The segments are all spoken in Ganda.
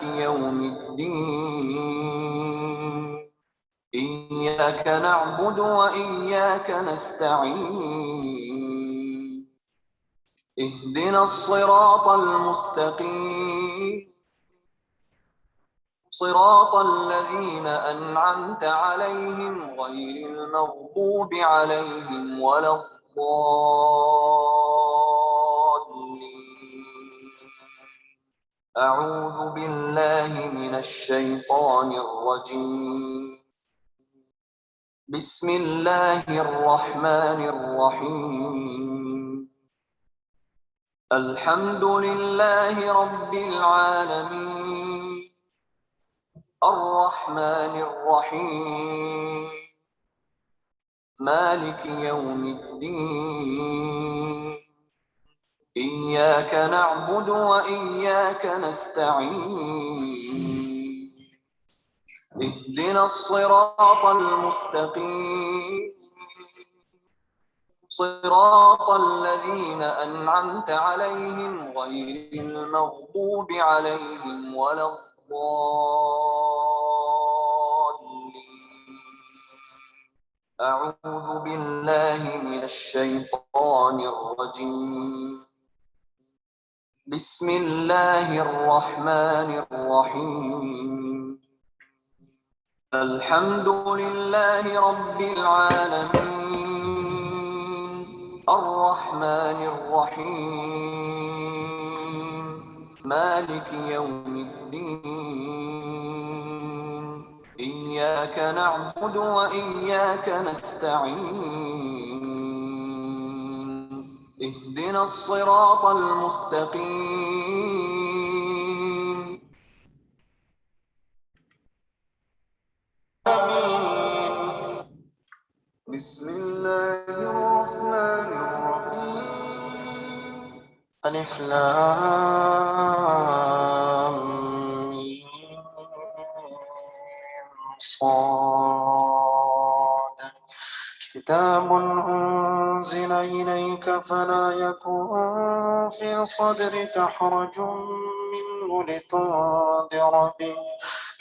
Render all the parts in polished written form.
يوم الدين إياك نعبد وإياك نستعين اهدنا الصراط المستقيم صراط الذين أنعمت عليهم غير المغضوب عليهم ولا الضالين. أعوذ بالله من الشيطان الرجيم. بسم الله الرحمن الرحيم. الحمد لله رب العالمين الرحمن الرحيم مالك يوم الدين إياك نعبد وإياك نستعين اهدنا الصراط المستقيم صراط الذين أنعمت عليهم غير المغضوب عليهم ولا الضالين. أعوذ بالله من الشيطان الرجيم. بسم الله الرحمن الرحيم. الحمد لله رب العالمين الرحمن الرحيم مالك يوم الدين إياك نعبد وإياك نستعين اهدنا الصراط المستقيم. بسم الله الرحمن الرحيم. ألف لام ميم صاد كتاب أنزل إليك فلا يكن في صدرك حرج منه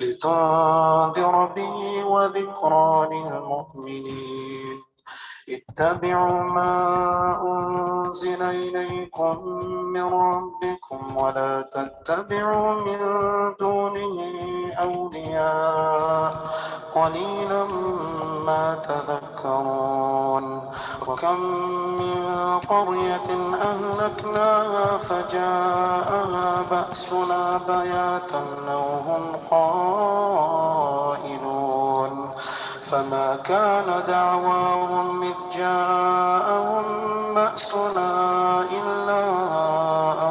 لتنذر به وذكرى للمؤمنين. اتبعوا ما أنزل إليكم من ربكم ولا تتبعوا من دونه أولياء قليلا ما تذكرون. وكم من قرية أهلكناها فجاءها بأسنا بياتا أو هم قائلون فما كان دعواهم إذ جاءهم بأسنا إلا أن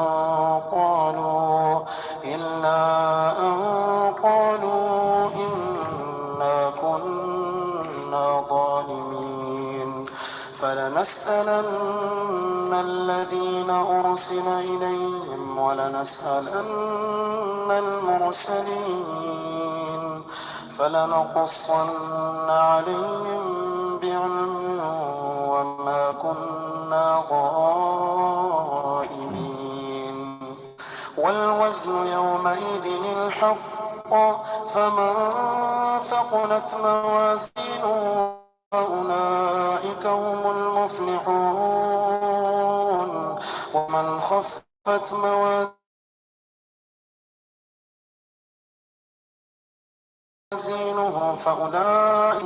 قالوا إنا كنا ظالمين. فلنسألن الذين أرسل إليهم ولنسألن المرسلين فلنقصن عليهم بعلم وما كنا غائبين. والوزن يومئذ الحق فمن ثقلت موازينه فأولئك هم المفلحون. ومن خفت موازينه فأولئك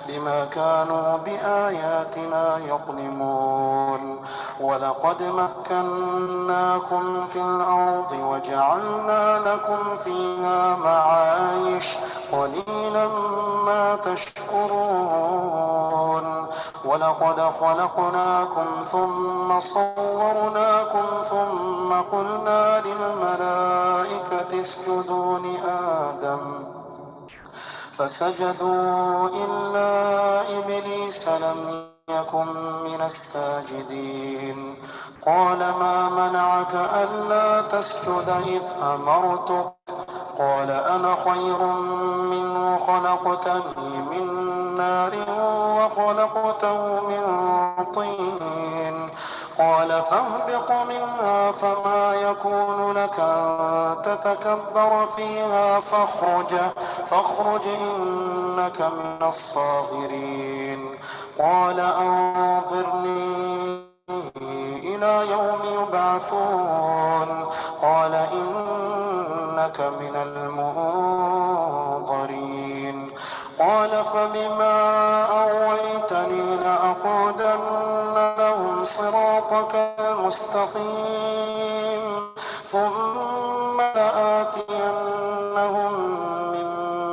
بما كانوا بآياتنا يظلمون. ولقد مكناكم في الأرض وجعلنا لكم فيها معايش قليلا ما تشكرون. ولقد خلقناكم ثم صورناكم ثم قلنا للملائكة اسجدوا لآدم فسجدوا إلا إبليس لم يكن من الساجدين. قال ما منعك ألا تسجد إذ أمرتك قال أنا خير منه خلقتني من نار وخلقته من طين قال فاهبط منها فما يكون لك أن تتكبر فيها فاخرج إنك من الصاغرين قال أنظرني إلى يوم يبعثون قال إنك من المنظرين قال فبما أغويتني لأقعدن لهم صراطك المستقيم ثم لآتينهم من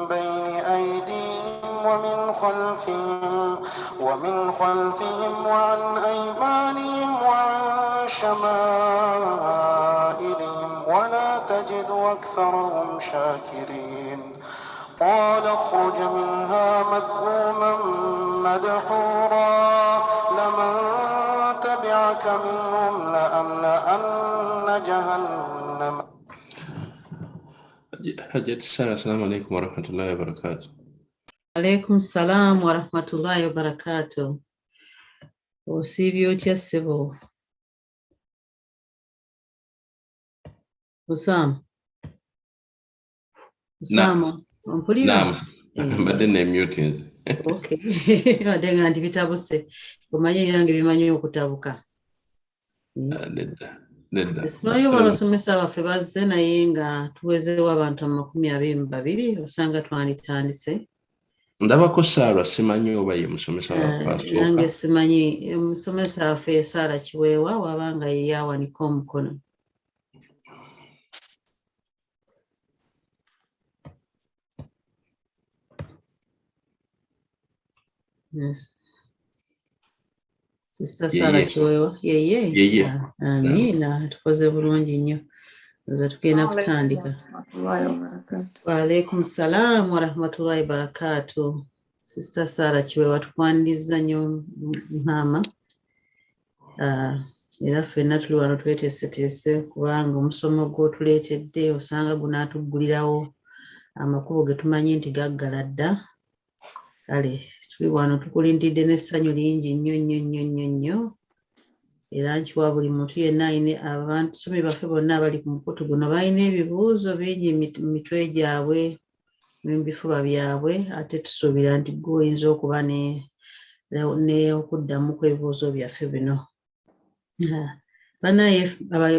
بين أيديهم ومن خلفهم وعن أيمانهم وعن شمائلهم ولا تجد أكثرهم شاكرين قال اخرج منها مذءوما مدحورا لمن تبعك منهم لأملأن جهنم. حجة السنة. السلام عليكم ورحمة الله وبركاته. عليكم السلام ورحمة الله وبركاته. Osibyo kyessebo. Osama. Naam. Mbadde ne muting. Okay. Adenga ndi bitabuse. Kumanye yange bimanyi okutabuka. Nedda. Simanyi abasomesa baffe bazze naye nga tuwezeewo abantu 22 osanga twanditandise. Ndabako Sarah simanyi oba ye musomesa waffe. Nange simanyi musomesa waffe Sarah Kiwewa wabanga ye yawanika omukono. Yes. Sister Sarah Kiwewa. Yeah. Amina. Tukoze bulungi nnyo. Nza tugenda kutandika. Wa alaikum salam wa rahmatullahi wa barakatuh. Sister Sarah Kiwewa tukwandiza nnyo mama. Era ffenna tuli wano tweteeseteese kubanga omusomo gw'otuleetedde osanga gunaatuggulirawo amakubo ge tumanyi nti gaggala dda. Kale tuli wano tukulindidde n'essanyu lingi nnyo. Era nkiwa buli muntu yenna ayina abasomi baffe bonna abali ku mukutu guno balina ebibuuzo bingi mu mitwe gyabwe mu bifuba byabwe ate tusuubira nti gwe oyinza okuba ne okuddamu kw'ebibuuzo byaffe bino. Banaye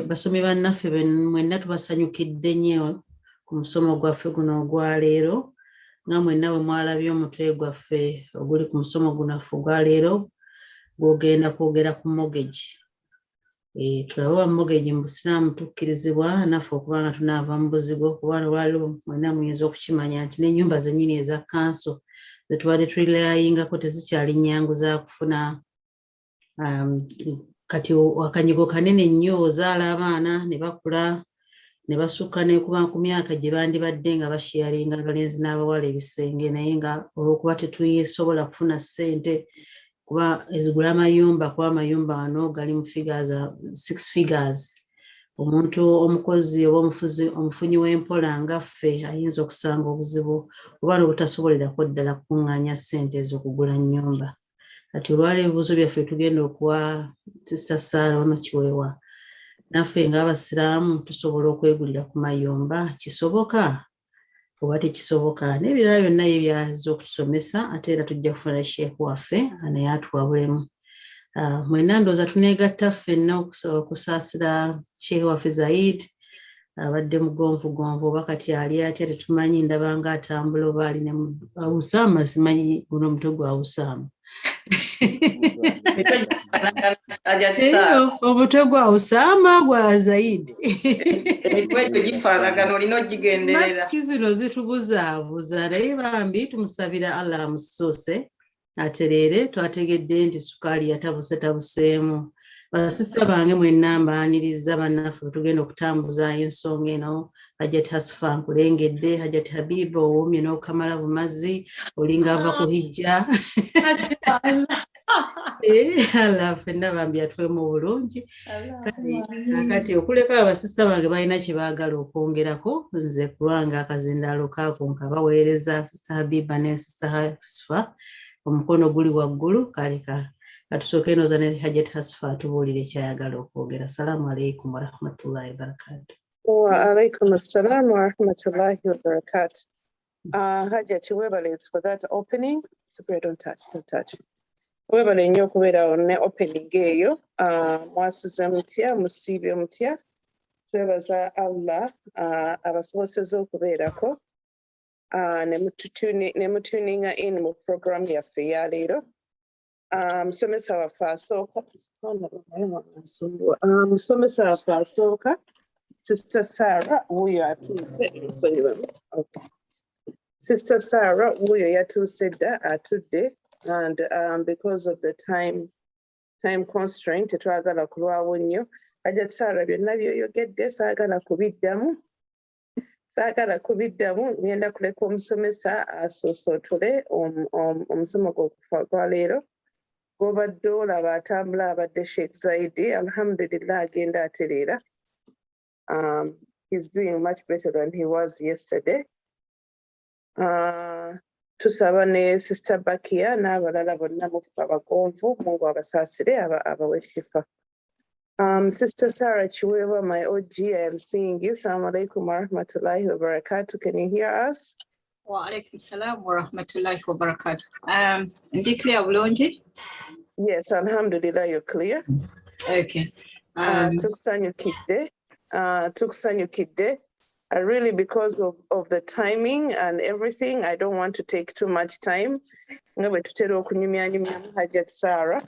basomi bannaffe mwenna tubasanyukidde nnyo ku musomo gwaffe guno ogwa leero nga mwenna bwe mwalabye omutwe gwaffe oguli ku musomo gunaffe ogwa leero gwogenda kwogera ku mortgage. Tulaba mortgage mu Busiraamu tukkirizibwa naffe okuba nga tunaava mu buzigo kuba lwaliwo mwenna muyinza okukimanya nti n'ennyumba zennyini eza kanso ze tubadde tulilayingako tezikyali nnyangu za kufuna. Kati akanyigo kanene nnyo ozaala abaana ne bakula ne basukka ne kuba ku myaka gye bandibadde nga bashiyaringa abalenzi n'abawala ebisenge naye nga olw'okuba tetuyesobola kufuna ssente kuba ezigula amayumba kuba amayumba ano gali mu figures 6 figures. Omuntu omukozi oba omufunyi w'empola nga ffe ayinza okusanga obuzibu oba n'obutasobolerako ddala kukuŋŋaanya ssente ez'okugula nnyumba. Kati olwaleero ebibuuzo byaffe tugenda okuwa Sister Sarah ono Kiwewa. Naffe ng'Abasiraamu tusobola okwegulira ku mayumba kisoboka oba tekisoboka n'ebirala byonna ye byaza okutusomesa ate era tujja kufuna sheekh waffe naye atuwabulemu. Mwenna ndowooza tuneegatta ffenna okusaasira sheekh waffe Zaid abadde mugonvu oba kati ali atya tetumanyi ndaba nga atambula oba ali ne Usama simanyi guno omutwe gwa Usama. Omutwe gwa Usama gwa Zaid. Masiki zino zitubuzaabuza naye bambi tumusabira Allah amusoose atereere twategedde nti sukaali yatabuseemu. Basista bange mwenna mbaaniriza bannaffe tugenda okutambuza ensonga eno. Hajjati Hasifa nkulengedde, Hajjati Habiba owomye n'okamala bumazi olinga ava ku hijja. Allah ffenna bambi atwemu bulungi. Kati okuleka abasista bange balina kye baagala okwongerako nze kulwanga akazindaalo kaako nkabaweereza Sister Habiba ne Sister Hasifa omukono guli waggulu kaleka atusooke enoza ne Hajjat Hasfa atubuulire kyayagala okwogera. Assalamu alaikum wa rahmatullahi wa barakatuh. Wa alaikum assalam wa rahmatullahi wa barakatuh. Hajjat, webale for that opening. Super, don't touch. Webale nnyo okubeera ne opening eyo. Mwasuze mutya, musiibye mutya. Twebaza Allah abasobozesa okubeerako. Ne mutuninga in mu program yaffe eya leero. Musomesa waffe asooka. Musomesa waffe asooka. Sister Sarah, wuyo atuuse. Okay. Sister Sarah, wuyo yatuuse dda atudde, and because of the time constraint, tetwagala kulwawo nnyo. Hajjat Sarah, byonna byoyogedde saagala kubiddamu. Ngenda kuleka omusomesa asoosotole omusomo gwa leero. Gw'obadde olaba atambula abadde Sheikh Zaidi. Alhamdulillah, agenda atereera. He's doing much better than he was yesterday. Tusaba ne Sister Bakia n'abalala bonna mufuka abagonvu, Mungu abasaasire abawe shifa. Sister Sarah Kiwewa, my OG, I am seeing you. Assalamu alaikum wa rahmatullahi wa barakatuh. Can you hear us? Wa alaikum salam wa rahmatullahi wa barakatuh. Ndi clear bulungi? Yes, alhamdulillah, you're clear. Okay. Tukusanyukidde. Really, because of the timing and everything, I don't want to take too much time. Nga bwe tutera okunyumyanyumyamu Hajjat Sarah.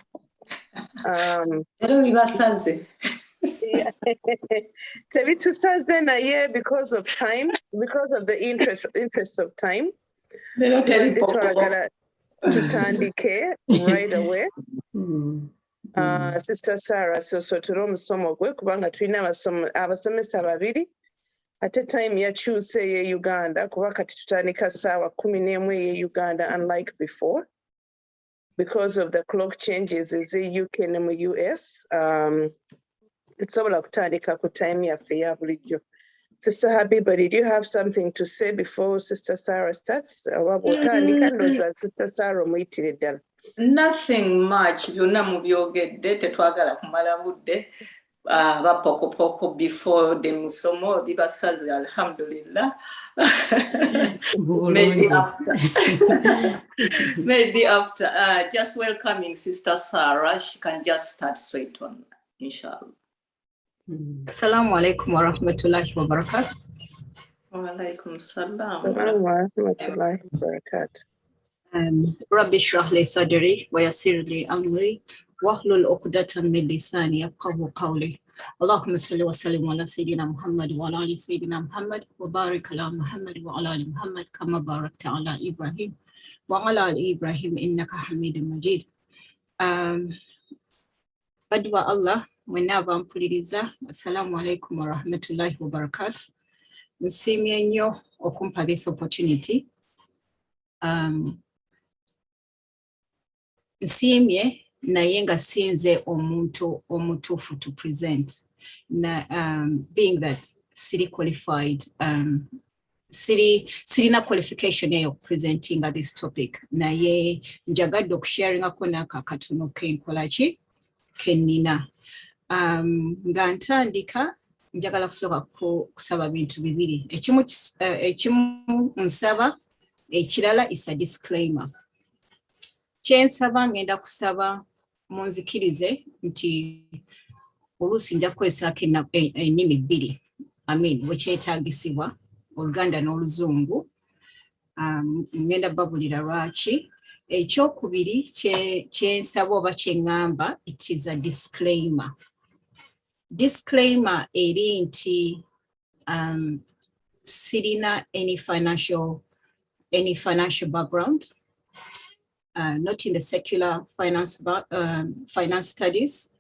Tebitusaze naye because of time, because of the interest of time. Twagala tutandike right away. Sister Sarah, so turo omusomo gwe kubanga tulina abasomesa babiri. Ate time yakyuse ye Uganda kuba kati tutandika ssaawa 11 ye Uganda, unlike before. Because of the clock changes is the UK and the US. Nsobola kutandika ku time yaffe ya bulijjo. Sister Habiba, did you have something to say before Sister Sarah starts? Wabotandika ndoza Sister Sarah omuyitire ddala. Nothing much. Byonna mubyogedde, tetwagala kumala budde. Bapokopoko before the musomo bibasaze, alhamdulillah. Maybe after just welcoming Sister Sarah, she can just start straight on, inshallah. Assalamu alaikum wa rahmatullahi wa barakatuh. Wa alaikum salam. Wa rahmatullahi wa barakatuh. Rabbi shrah li sadri wa yassir li amri wahlul uqdatan min lisani yafqahu qawli. Allahumma salli wa sallim ala sayyidina Muhammad wa ala ali sayyidina Muhammad wa barik ala Muhammad wa ala ali Muhammad kama barakta ala Ibrahim wa ala ali Ibrahim innaka Hamidum Majid. Badwa Allah mwenaba mpuliriza. Assalamu alaikum wa rahmatullahi wa barakatuh. Nsiimye nnyo okumpa this opportunity. Nsiimye naye nga sinze omuntu omutuufu to present. Being that city qualified, sirina qualification eyo presenting this topic. Naye njagadde okusharingako n'aka katono kenkolaki kennina. Nga ntandika njagala kusooka kusaba bintu bibiri. Ekimu nsaba, ekirala is a disclaimer. Kyensaba ngenda kusaba munzikirize nti oluusi nja kukozesako ennimi bbiri. Wekyetaagisibwa Oluganda n'Oluzungu. Ngenda babulira lwaki. Ekyokubiri kyensaba oba kyeŋŋamba, it is a disclaimer. Disclaimer eri nti sirina any financial background. Not in the secular finance studies,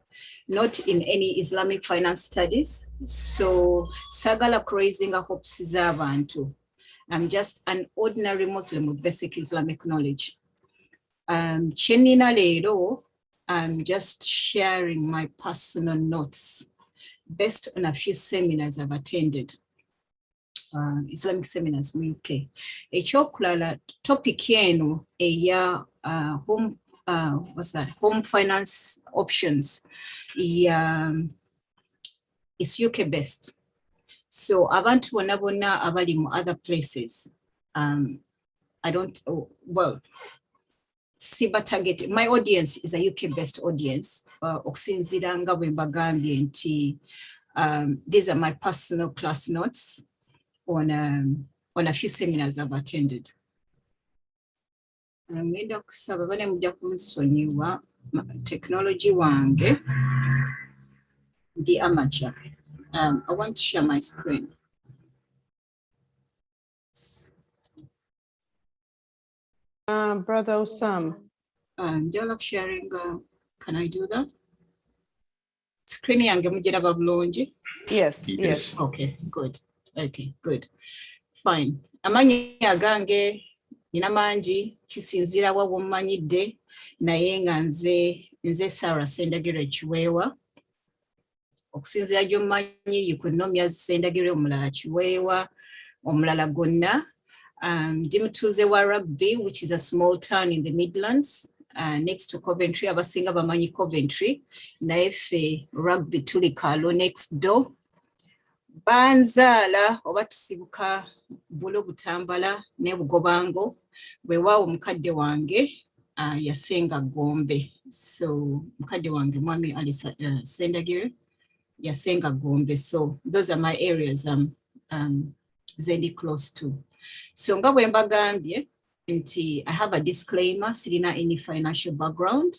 not in any Islamic finance studies. So sagala raising a hopes z'abantu. I'm just an ordinary Muslim with basic Islamic knowledge. Chenina leero, I'm just sharing my personal notes based on a few seminars I've attended. Islamic seminars in UK. Ekyokulala topic eno eya home what's that? Home finance options. It's UK based. So abantu bonna bonna abali mu other places. I don't, well, Siba target, my audience is a UK based audience. Okusinzira nga bwe mbagambye nti these are my personal class notes on a few seminars I've attended. Ngenda kusaba bane mujja kunsonyiwa technology wange the amateur. I want to share my screen. Brother Osam. Do you like sharing? Can I do that? Screen yange mugiraba bulungi? Yes. Okay, good. Okay, good. Fine. Amanyi agange nina mangi kisinzira wa bw'omanyidde naye nga nze Sarah Sendagire Kiwewa. Okusinzira gy'omanyi, you could know me as Sendagire omulala Kiwewa, omulala gonna. Ndi mutuuze wa Rugby, which is a small town in the Midlands, next to Coventry. Abasinga bamanyi Coventry. Naye ffe Rugby tuli Kaalo next door. Banzaala oba tusibuka bulo butambala ne bugobango bwewaawo mukadde wange yasenga Gombe. So mukadde wange mwami Ali Sendagire yasenga Gombe. So those are my areas zendi close to. So nga bwe mbagambye nti I have a disclaimer, sirina any financial background.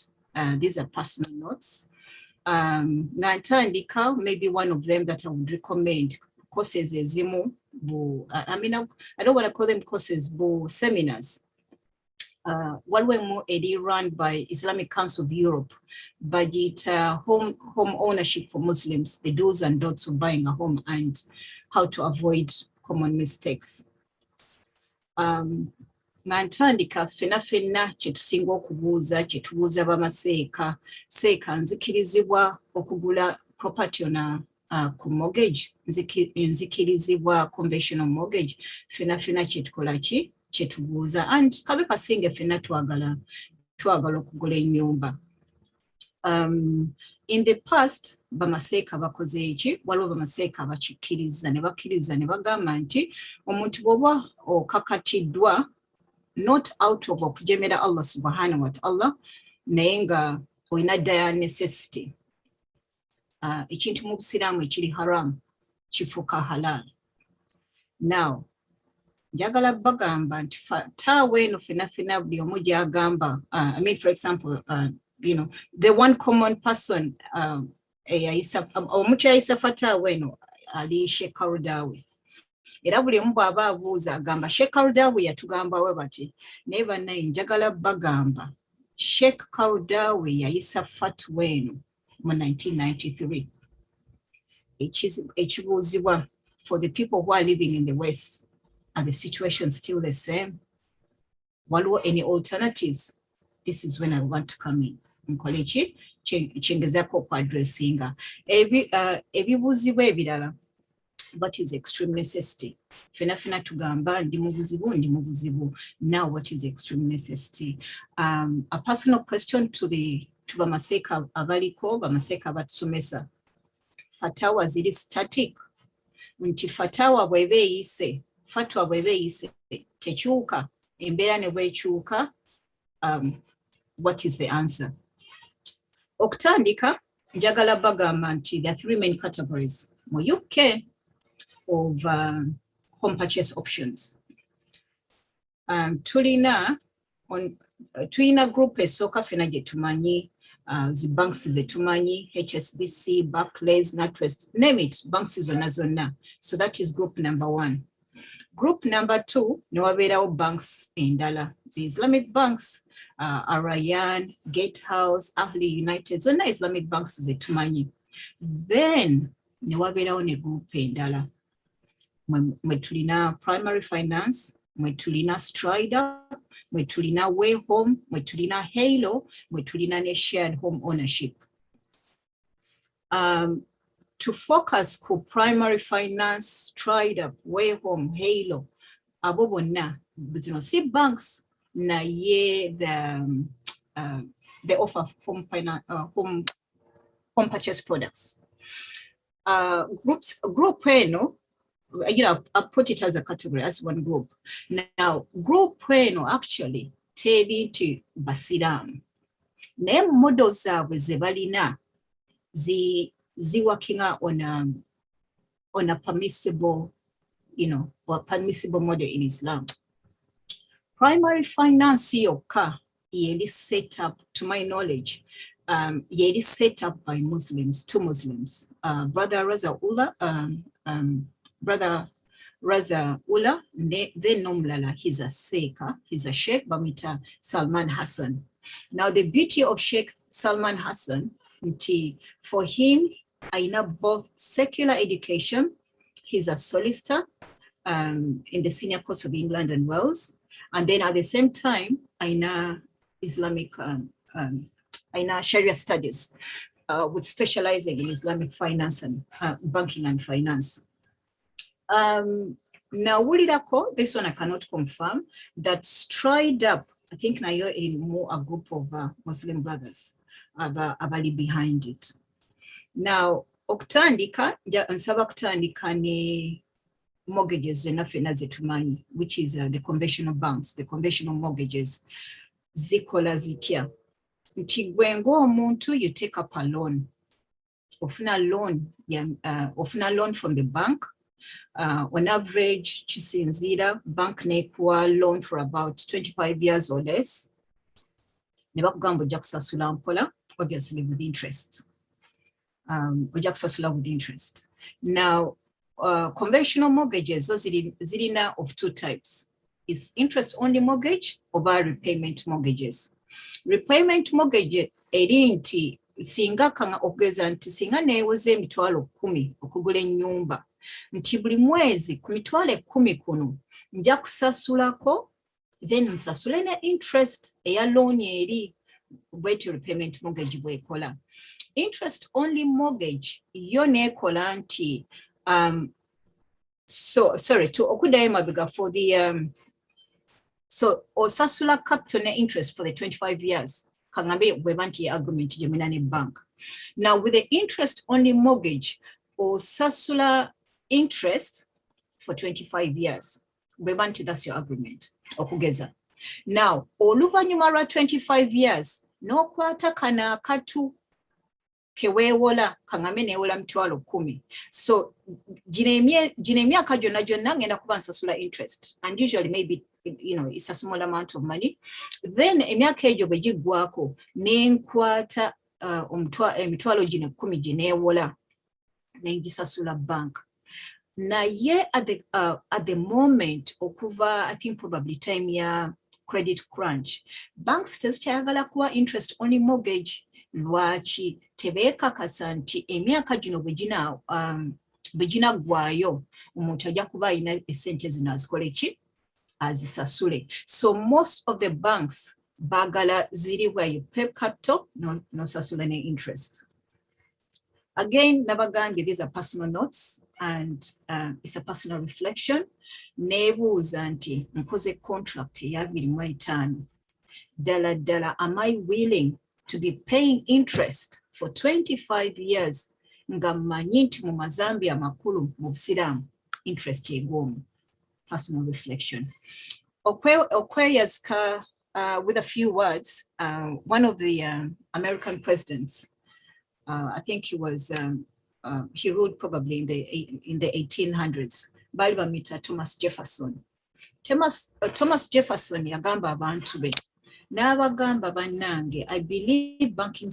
These are personal notes. Nga ntandika, maybe one of them that I would recommend, courses ezimu, I mean, I don't want to call them courses, but seminars. Waliwo eri run by Islamic Council of Europe, budget home ownership for Muslims, the do's and don'ts of buying a home and how to avoid common mistakes. Nga ntandika ffenna kyetusinga okubuuza kyetubuuza bamaseeka seeka nzikirizibwa okugula property on ku mortgage, nzikirizibwa conventional mortgage, ffenna kyetukola ki kyetubuuza, and kabe kasinge ffenna twagala okugula ennyumba. In the past, bamaseeka bakoze eki, waliwo bamaseeka bakikkiriza ne bakkiriza ne bagamba nti omuntu bw'oba okakatiddwa not out of okujemera Allah subhanahu wa ta'ala naye nga olina dire necessity. Ekintu mu Busiraamu ekiri haram kifuuka halal. Now, njagala bagamba nti fataawa eno ffenna buli omu gy'agamba. I mean, for example, you know, the one common person omuntu yayisa fataawa eno ali Sheikh Karudawi. Era buli omu bw'aba abuuza agamba Sheikh Karudawi yatugambawe bati, naye bannaye njagala bagamba Sheikh Karudawi yayisa fatwa eno mu 1993. Ekibuuzibwa, for the people who are living in the West, are the situations still the same? Waliwo any alternatives? This is when I want to come in. Nkole ki kyengezako okwadressinga ebibuuzibwa ebirala. What is extreme necessity? Ffenna tugamba ndi mu buzibu. Now what is extreme necessity? A personal question to bamaseeka abaliko, bamaseeka abatusomesa. Fatawa ziri static. Nti fatwa bw'eba eyise tekyuka, embeera ne bw'ekyuka, what is the answer? Okutandika, njagala bagamba nti there are three main categories mu UK of home purchase options. Tulina group esooka ffenna gye tumanyi, zi banks ze tumanyi, HSBC, Barclays, NatWest, name it, banks zonna. So that is group number 1. Group number 2, ne wabeerawo banks endala, the Islamic banks, Arayan, Gatehouse, Ahli United, zonna Islamic banks ze tumanyi. Then ne wabeerawo ne group endala. Mwe tulina primary finance, mwe tulina Strider, mwe tulina Way Home, mwe tulina Halo, mwe tulina ne shared home ownership. To focus ku primary finance, Strider, Way Home, Halo, abo bonna zino si banks naye they offer home purchase products. Group eno, I put it as a category, as one group. Now, group eno actually teri nti basiramu. Ne models zaabwe ze balina working on a permissible, or permissible model in Islam. Primary finance yokka yeli set up, to my knowledge, yeli set up by Muslims, two Muslims. Brother Raza Ullah, then nomlala, he's a Seika, he's a Sheikh Bamita Salman Hassan. Now the beauty of Sheikh Salman Hassan, for him, I know both secular education, he's a solicitor in the Senior Courts of England and Wales, and then at the same time, I know Islamic, I know Sharia studies, with specializing in Islamic finance and banking and finance. Now, this one I cannot confirm, that Stride Up, I think now you're in more a group of Muslim brothers abali behind it. Now, Oktandika, nsaba kutandika ne mortgages zenaffe zetumanyi, which is the conventional banks, the conventional mortgages. Zikola zitya. Nti gwe ng'omuntu, you take up a loan. Ofuna loan from the bank. On average, chisinzira, bank nekuwa loan for about 25 years or less. Nebakugamba ojja kusasula mpola, obviously with interest. Ojja kusasula with interest. Now, conventional mortgages, those zirina of two types. Is interest-only mortgage or repayment mortgages. Repayment mortgage eri nti singa kanga okugeza nti singa neewoze emitwalo 10 okugula ennyumba. Nti buli mwezi ku mitwalo 10 kuno nja kusasulako, then nsasule ne interest eya loan eri, bwetyo repayment mortgage bwekola. Interest only mortgage yo nekola nti okudayo mabega for the so osasula capital ne interest for the 25 years. Kangambe bwebanti agreement jemina ne bank. Now with the interest only mortgage, osasula interest for 25 years. Bwebanti, that's your agreement. Okugeza. Now, oluvanyuma lwa 25 years, no kwata kana katu kewewola kangambe newola mitwalo 10. So jine emyaka gyonna ngenda kuba nsasula interest, and usually maybe it's a small amount of money. Then emyaka egyo bwe giggwako nenkwata emitwalo gino 10 gineewola nengisasula bank. Naye at the moment okuva, I think probably time ya credit crunch, banks tezikyayagala kuwa interest only mortgage. Lwaki tebeekakasa nti emyaka gino bwe ginaggwaayo omuntu ajja kuba alina essente zino azikole ki, azisasule. So most of the banks baagala ziri where you pay capital no sasula ne interest. Again, nabagambye, these are personal notes and it's a personal reflection. Neebuuza nti nkoze contract ya 25. Dala, am I willing to be paying interest for 25 years nga mmanyi nti mu mazambi amakulu mu Busiraamu interest egwomu? Personal reflection. Okweyazika, with a few words, one of the American presidents, I think he was, he ruled probably in the 1800s, bali bamuyita Thomas Jefferson. Thomas Jefferson yagamba abantu be, n'abagamba bannange, I believe banking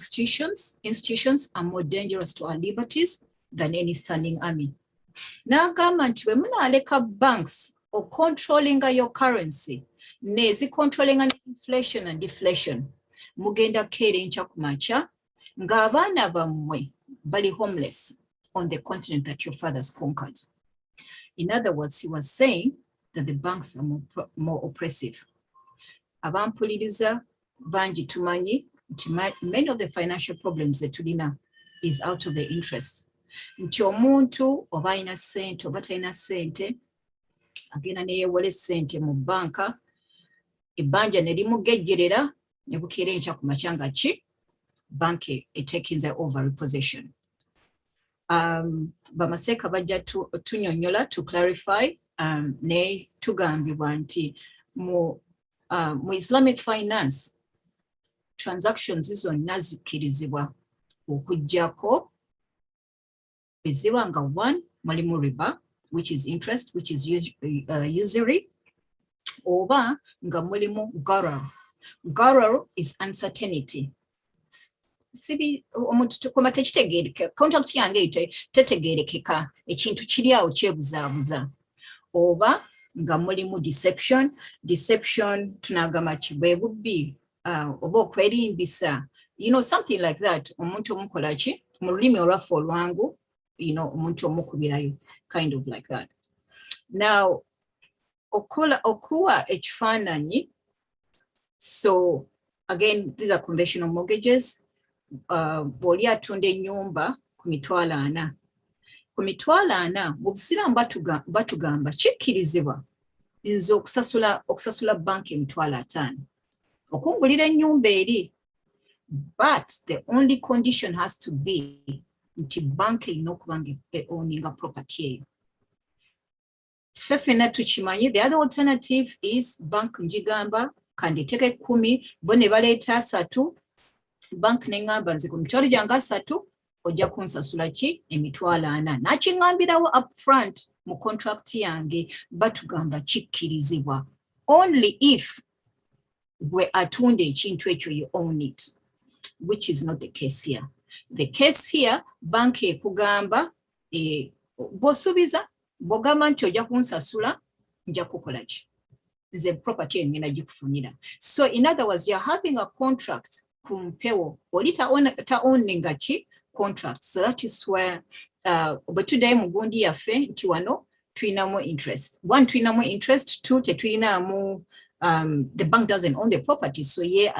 institutions are more dangerous to our liberties than any standing army. N'agamba nti bwe munaaleka banks or controlling your currency, nezi controlling inflation and deflation, mugenda kere ncha kumacha, ng'abaana bammwe bali homeless on the continent that your fathers conquered. In other words, he was saying that the banks are more oppressive. Abampuliriza bangi tumanyi nti many of the financial problems that tulina is out of the interest. Nti omuntu oba alina ssente oba talina ssente, agenda neyeewola essente mu banka, ebbanja ne limugejjerera, ne bukeera enkya ku makya nga ki banki etekinze over repossession. Bamaseeka bajja tunyonnyola to clarify ne tugambibwa nti mu Islamic finance transactions zonna zikkirizibwa okujjako eziba nga 1 mulimu riba, which is interest, which is usury, oba nga mulimu gharar. Gharar is uncertainty. Sibi omuntu tukoma tekitegeereka, contract yange tetegeerekeka, ekintu kiri awo kyebuzaabuza. Oba nga mulimu deception. Deception tunagamba ki bwe bubbi oba okwerimbisa, something like that. Omuntu omukola ki mu lulimi olwaffe olwangu, omuntu omukubirayo, kind of like that. Now okuwa ekifaananyi, so again these are conventional mortgages. Bw'oli atunda ennyumba ku mitwalo 40. Ku mitwalo 40 mu Busiraamu batugamba kikkirizibwa nze okusasula banka emitwalo 5 okungulira ennyumba eri, but the only condition has to be nti banka erina okuba nga owninga property eyo. Ffe ffenna tukimanyi, the other alternative is bank njigamba kandeteke 10 bo ne baleeta 3, bank neŋŋamba nze ku mitwalo gyange 3 ojja kunsasula ki emitwalo 40. Nakiŋŋambirawo upfront mu contract yange, batugamba kikkirizibwa only if gwe atunda ekintu ekyo you own it, which is not the case here. The case here, bank ekugamba bw'osuubiza bw'ogamba nti ojja kunsasula nja kukola ki, nze property engenda gikufunira. So in other words, you're having a contract kumpewo oli taoninga ki contract. So that is where bwe tuddayo mu gundi yaffe nti wano tulinamu interest. 1, tulinamu interest. 2, tetulinamu the bank doesn't own the property, so ye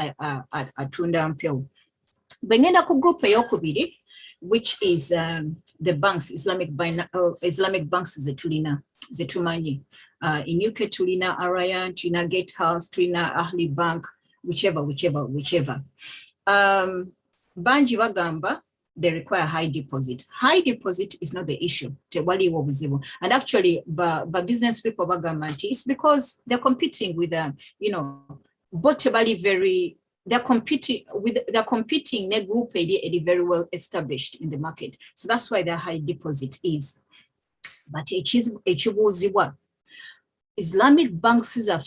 atunda mpewo. Bengenda ku group eyokubiri, which is the banks, Islamic banks zetumanyi. In UK tulina Arayan, tulina Gatehouse, tulina Ahli Bank, whichever. Banji bagamba they require high deposit. High deposit is not the issue. Tewaliwo buzibu. And actually, business people bagamba nti it's because they're competing with both very. They're competing in a group very well established in the market. So that's why their high deposit is. But ekibuuzibwa, Islamic banks are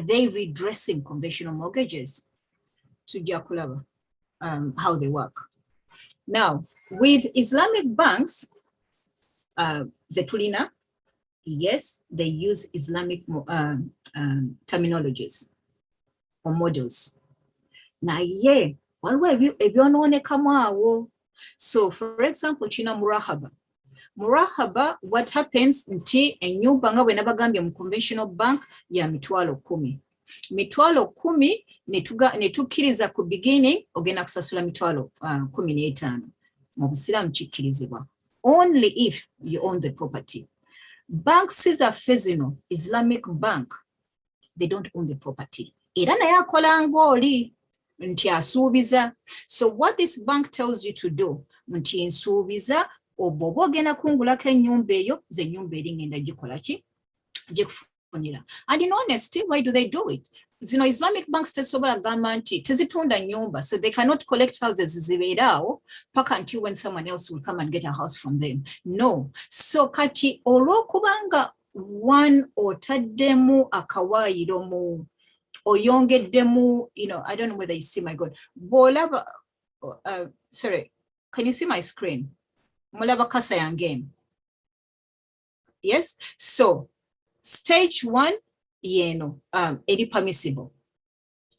they redressing conventional mortgages? Tujja kulaba how they work. Now, with Islamic banks, zetulina, yes, they use Islamic terminologies or models. Na ye, waliwo ebyonoonekamu awo. So, for example, china murahaba. Murahaba, what happens nti ennyumba nga bwe nabagambye mu conventional bank ya mitwalo 10. Mitwalo 10 ne tukkiriza ku beginning ogenda kusasula mitwalo 15. Mu Busiraamu kikkirizibwa only if you own the property. Banks zaffe zino, Islamic bank, they don't own the property. Era naye akola ng'oli nti asuubiza. So what this bank tells you to do, nti nsuubiza oboba ogenda kungulako ennyumba eyo, ze ennyumba eri ngenda gikola ki? Gikufunira. And in honesty, why do they do it? Zino Islamic banks tesobola gamba nti tezitunda nyumba, so they cannot collect houses zibeeraawo paka until when someone else will come and get a house from them. No. So kati olw'okubanga one otaddemu akawaayiro mu oyongeddemu, I don't know whether you see my God. Bolaba, sorry, can you see my screen? Mulaba kasa yange. Yes. So stage 1, eri permissible.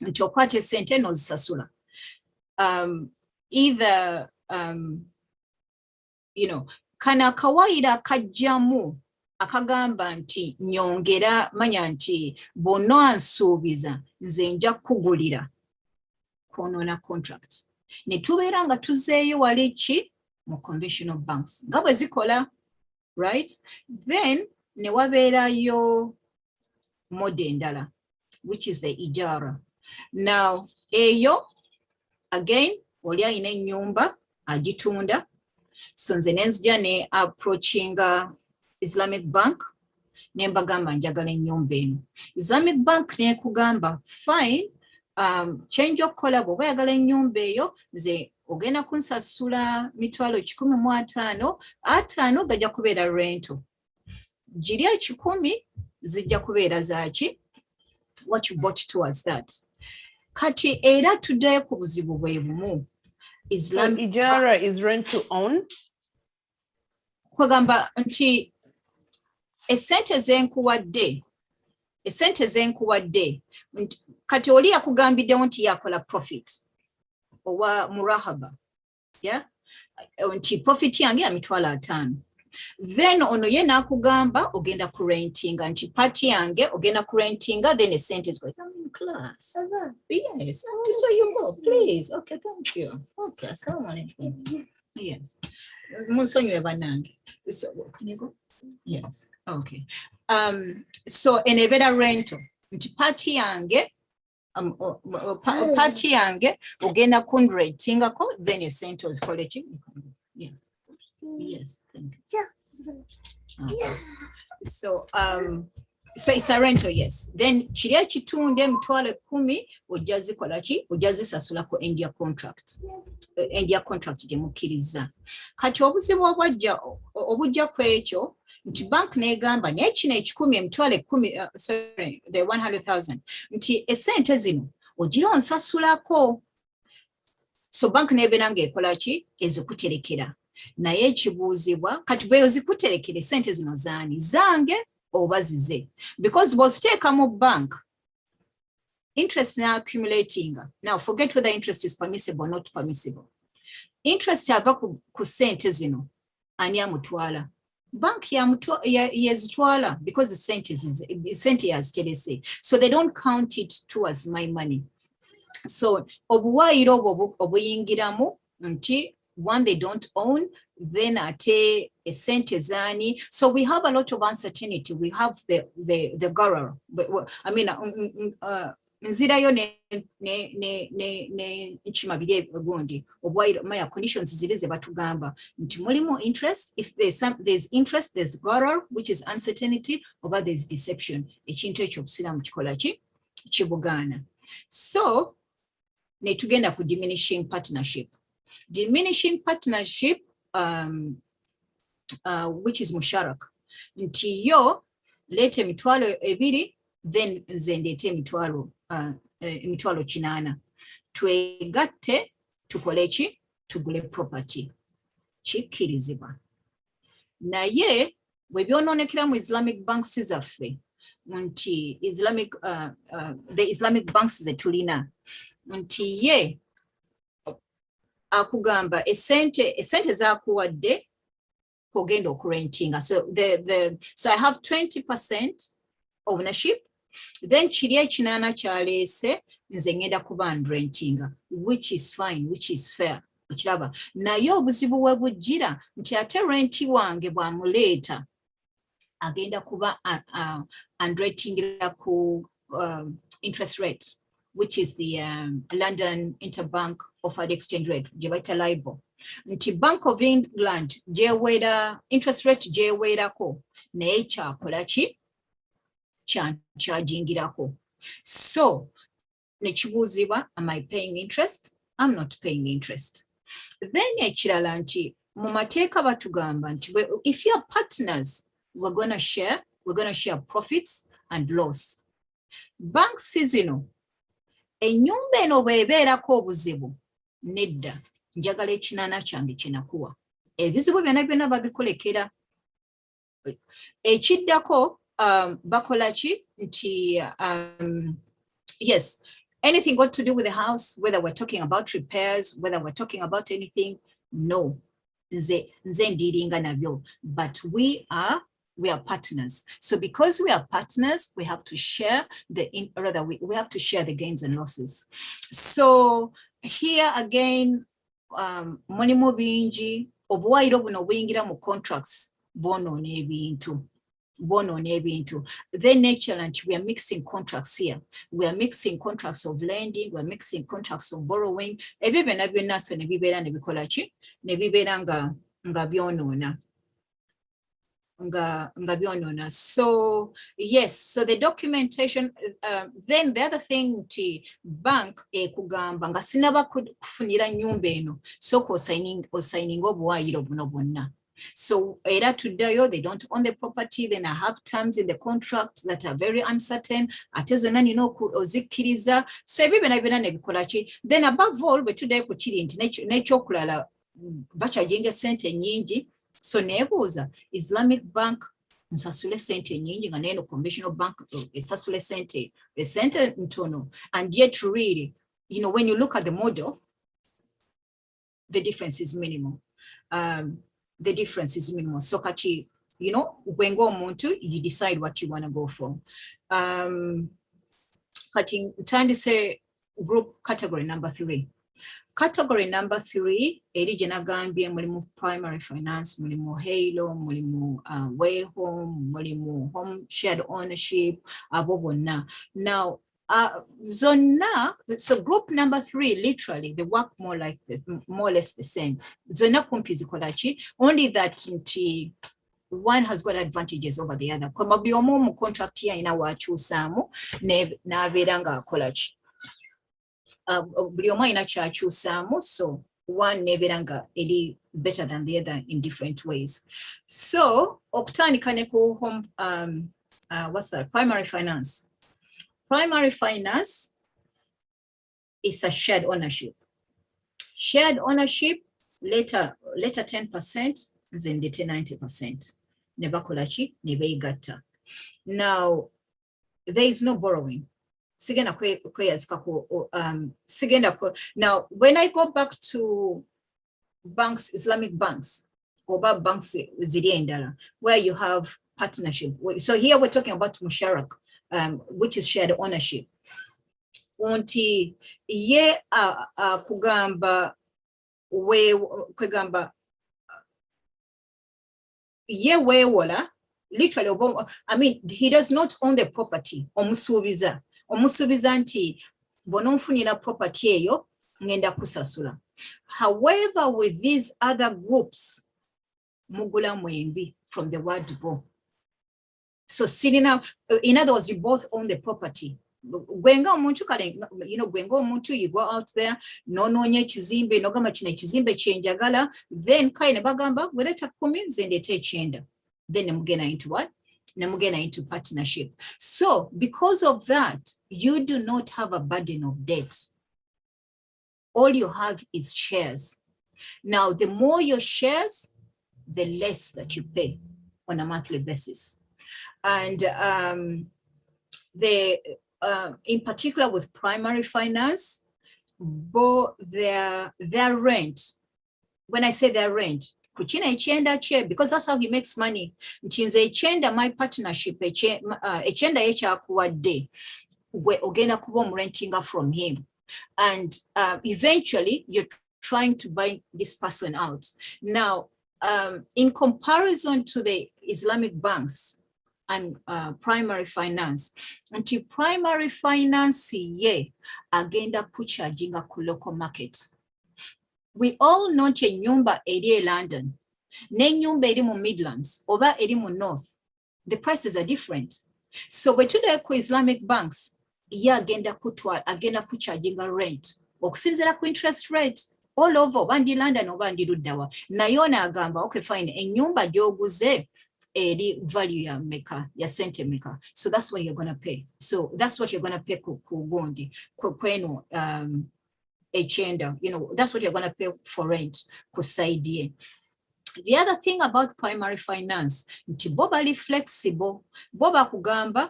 Nti okwata esente n'ozisasula. Either, kana kawaayiro akajjamu akagamba nti nyongera manya nti bonna nsuubiza nze nja kugulira kwonoona contract. Ne tubeera nga tuzeeyo wali ki mu conventional banks nga bwe zikola, right? Then ne wabeerayo mode endala. which is the ijara. Now, eyo, again, oli alina ennyumba agitunda. So nze nenzija ne approaching Islamic Bank ne mbagamba njagala ennyumba eno. Islamic Bank ne kugamba fine, change okukola bw'oba oyagala ennyumba eyo nze ogenda kunsasula mitwalo 150, 5 gajja kubeera rental. Giri 10 zijja kubeera zaaki what you bought towards that. Kati era tuddayo ku buzibu bwe bumu. So ijara is rent to own? Kwagamba nti esente zenkuwadde kati oli yakugambiddewo nti yakola profit owa murahaba, yeah? Nti profit yange ya mitwalo 5. Then ono ye nakugamba ogenda kurentinga nti party yange ogenda kurentinga, then esente ziko in class. Yes, so you go, please. Okay, thank you. Okay, assalamu alaikum. Yes. Munsonyiwe bannange. So can you go? Yes. Okay. So enebera rental nti party yange party yange ogenda kunratingako, then esente ozikole ki? Yeah. Yes, thank you. Yes. Okay. So so it's a rental, yes. Then kiriya kitunde mitwalo 10 ojazikola ki? Ojazisasula ko India contract. India contract gye mukkiriza. Kati obuzibu obujja kwekyo nti bank negamba naye kino 10 emitwalo 10, sorry, the 100,000 nti esente zino ogira onsasulako. So bank nebeera ng'ekola ki? Ezikuterekera. Naye ekibuuzibwa kati bwe ozikuterekera esente zino zaani? Zange oba zize? Because bw'oziteeka mu bank, interest now accumulating. Now forget whether interest is permissible or not permissible. Interest ava ku sente zino ani amutwala? Bank yazitwala because sente yaziterese. So they don't count it towards my money. So obuwaayiro obwo obuyingiramu nti one they don't own, then ate esente zani. So we have a lot of uncertainty. We have the garar. I mean, nzirayo ne nchimabire gondi obwairo my conditions zilize batugamba nti mulimu interest. If there's interest, there's garar, which is uncertainty, or there's deception. Ekintu ekyo kusira mu kikola ki kibugana. So ne tugenda ku diminishing partnership. Diminishing partnership, which is musharak. Nti yo lete mitwalo 2, then zendete mitwalo 8. Twegatte tukole ki? Tugule property. Kikkirizibwa. Naye bwe byononekera mu Islamic banks zaffe nti the Islamic banks zetulina nti ye akugamba esente zakuwadde kogenda okurentinga. So I have 20% ownership, then kiri 8 kyaleese nze ngenda kuba rentinga, which is fine, which is fair. Okiraba naye obuzibu we bujjira nti ate renti wange bwamuleeta agenda kuba unratingira ku interest rate, which is the London Interbank Offered Exchange Rate, Jebaita Libo. Nti Bank of England, interest rate jeweerako, naye kyakola ki? Chargingirako. So, nekibuuzibwa, am I paying interest? I'm not paying interest. Then ekirala nti, mu mateeka batugamba nti, if you're partners, we're going to share profits and loss. Banks zino, ennyumba eno bw'ebeerako obuzibu, nedda, njagala 8 kyange kye nakuwa. Ebizibu byonna babikolekera. Ekiddako bakola ki? Nti, yes, anything got to do with the house, whether we're talking about repairs, whether we're talking about anything, no. Nze ndiringa nabyo. But we are partners. So because we are partners, we have to share we have to share the gains and losses. So here again, mulimu bingi, obuwaayiro buno buyingira mu contracts bonoona ebintu. bono nebintu. Then excellent, we are mixing contracts here. We are mixing contracts of lending, we are mixing contracts of borrowing. Ebebe na byonna so ne bibeera ne bikola ki? Ne bibeera nga byonoona. So yes, so the documentation, then the other thing to bank kugamba nga sinaba kufunira nyumba eno so ko signing obuwayiro buno bwonna. So era tuddayo, they don't own the property, then I have terms in the contract that are very uncertain. Ate zonna nina ozikkiriza. So ebyo byonna ne bikola ki? Then above all bwe tuddayo ku kiri nti n'ekyokulala bakyajinga sente nyingi. So nebuuza Islamic bank nsasule sente nyingi nga neno conventional bank esasule sente ntono. And yet really, you know, when you look at the model, the difference is minimal. So kati, you know, gwengo omuntu, you decide what you want to go for. Kati tandi say group category number 3. Category number 3, eri gyenagambye mulimu primary finance, mulimu Halal, mulimu way home, mulimu home shared ownership, abo bonna. Now, zonna, so group number 3, literally, they work more like this, more or less the same. Zonna kumpi zikola ki, only that nti one has got advantages over the other. Kwa buli omu mu contract ya ina wakyusaamu n'abeera ng'akola ki. Buli omu alina kyakyusaamu, so one nebeera nga eri better than the other in different ways. So okutandika ne ku home, what's that? Primary finance. Primary finance is a shared ownership. Shared ownership, later 10%, zendete 90%. Ne bakola ki, ne beegatta. Now, there is no borrowing. Now, when I go back to banks, Islamic banks, or banks where you have partnership. So here we're talking about musharak, which is shared ownership. Unti ye kugamba ye wewola. Literally, I mean, he does not own the property. Omusubiza nti bonomfunira property eyo ngenda kusasula. However, with these other groups, mugula mwembi from the word go. So sirina, in other words, you both own the property. Gwenga omuntu kale, you know, gwenga omuntu, you go out there, nononye kizimbe, nogamba kino ekizimbe kyenjagala, then kale ne bagamba weleta 10 zendete ekyenda. Then namugena into what? Namugena into partnership. So because of that, you do not have a burden of debt. All you have is shares. Now, the more your shares, the less that you pay on a monthly basis. And in particular with primary finance, their rent, when I say their rent, kuchina echenda che, because that's how he makes money. Nchinze echenda my partnership, echenda echa kuwade, we ogena kubo renting from him. And eventually you're trying to buy this person out. Now, in comparison to the Islamic banks and primary finance, until primary finance ye agenda kucharginga ku local markets. We all know che nyumba eri London, ne nyumba eri mu Midlands, oba eri mu North. The prices are different. So we today ku Islamic banks, ye agenda kucharginga rent. Okusinzira ku interest rate all over, bandi London oba ndi Luddawa. Nayona agamba, okay fine, enyumba gyoguze eri value ya meka, ya sente meka. So that's what you're going to pay. So that's what you're going to pay ku gondi, kwenu echenda, you know, that's what you're going to pay for rent, kusaidie. The other thing about primary finance, nti bobali flexible, boba kugamba,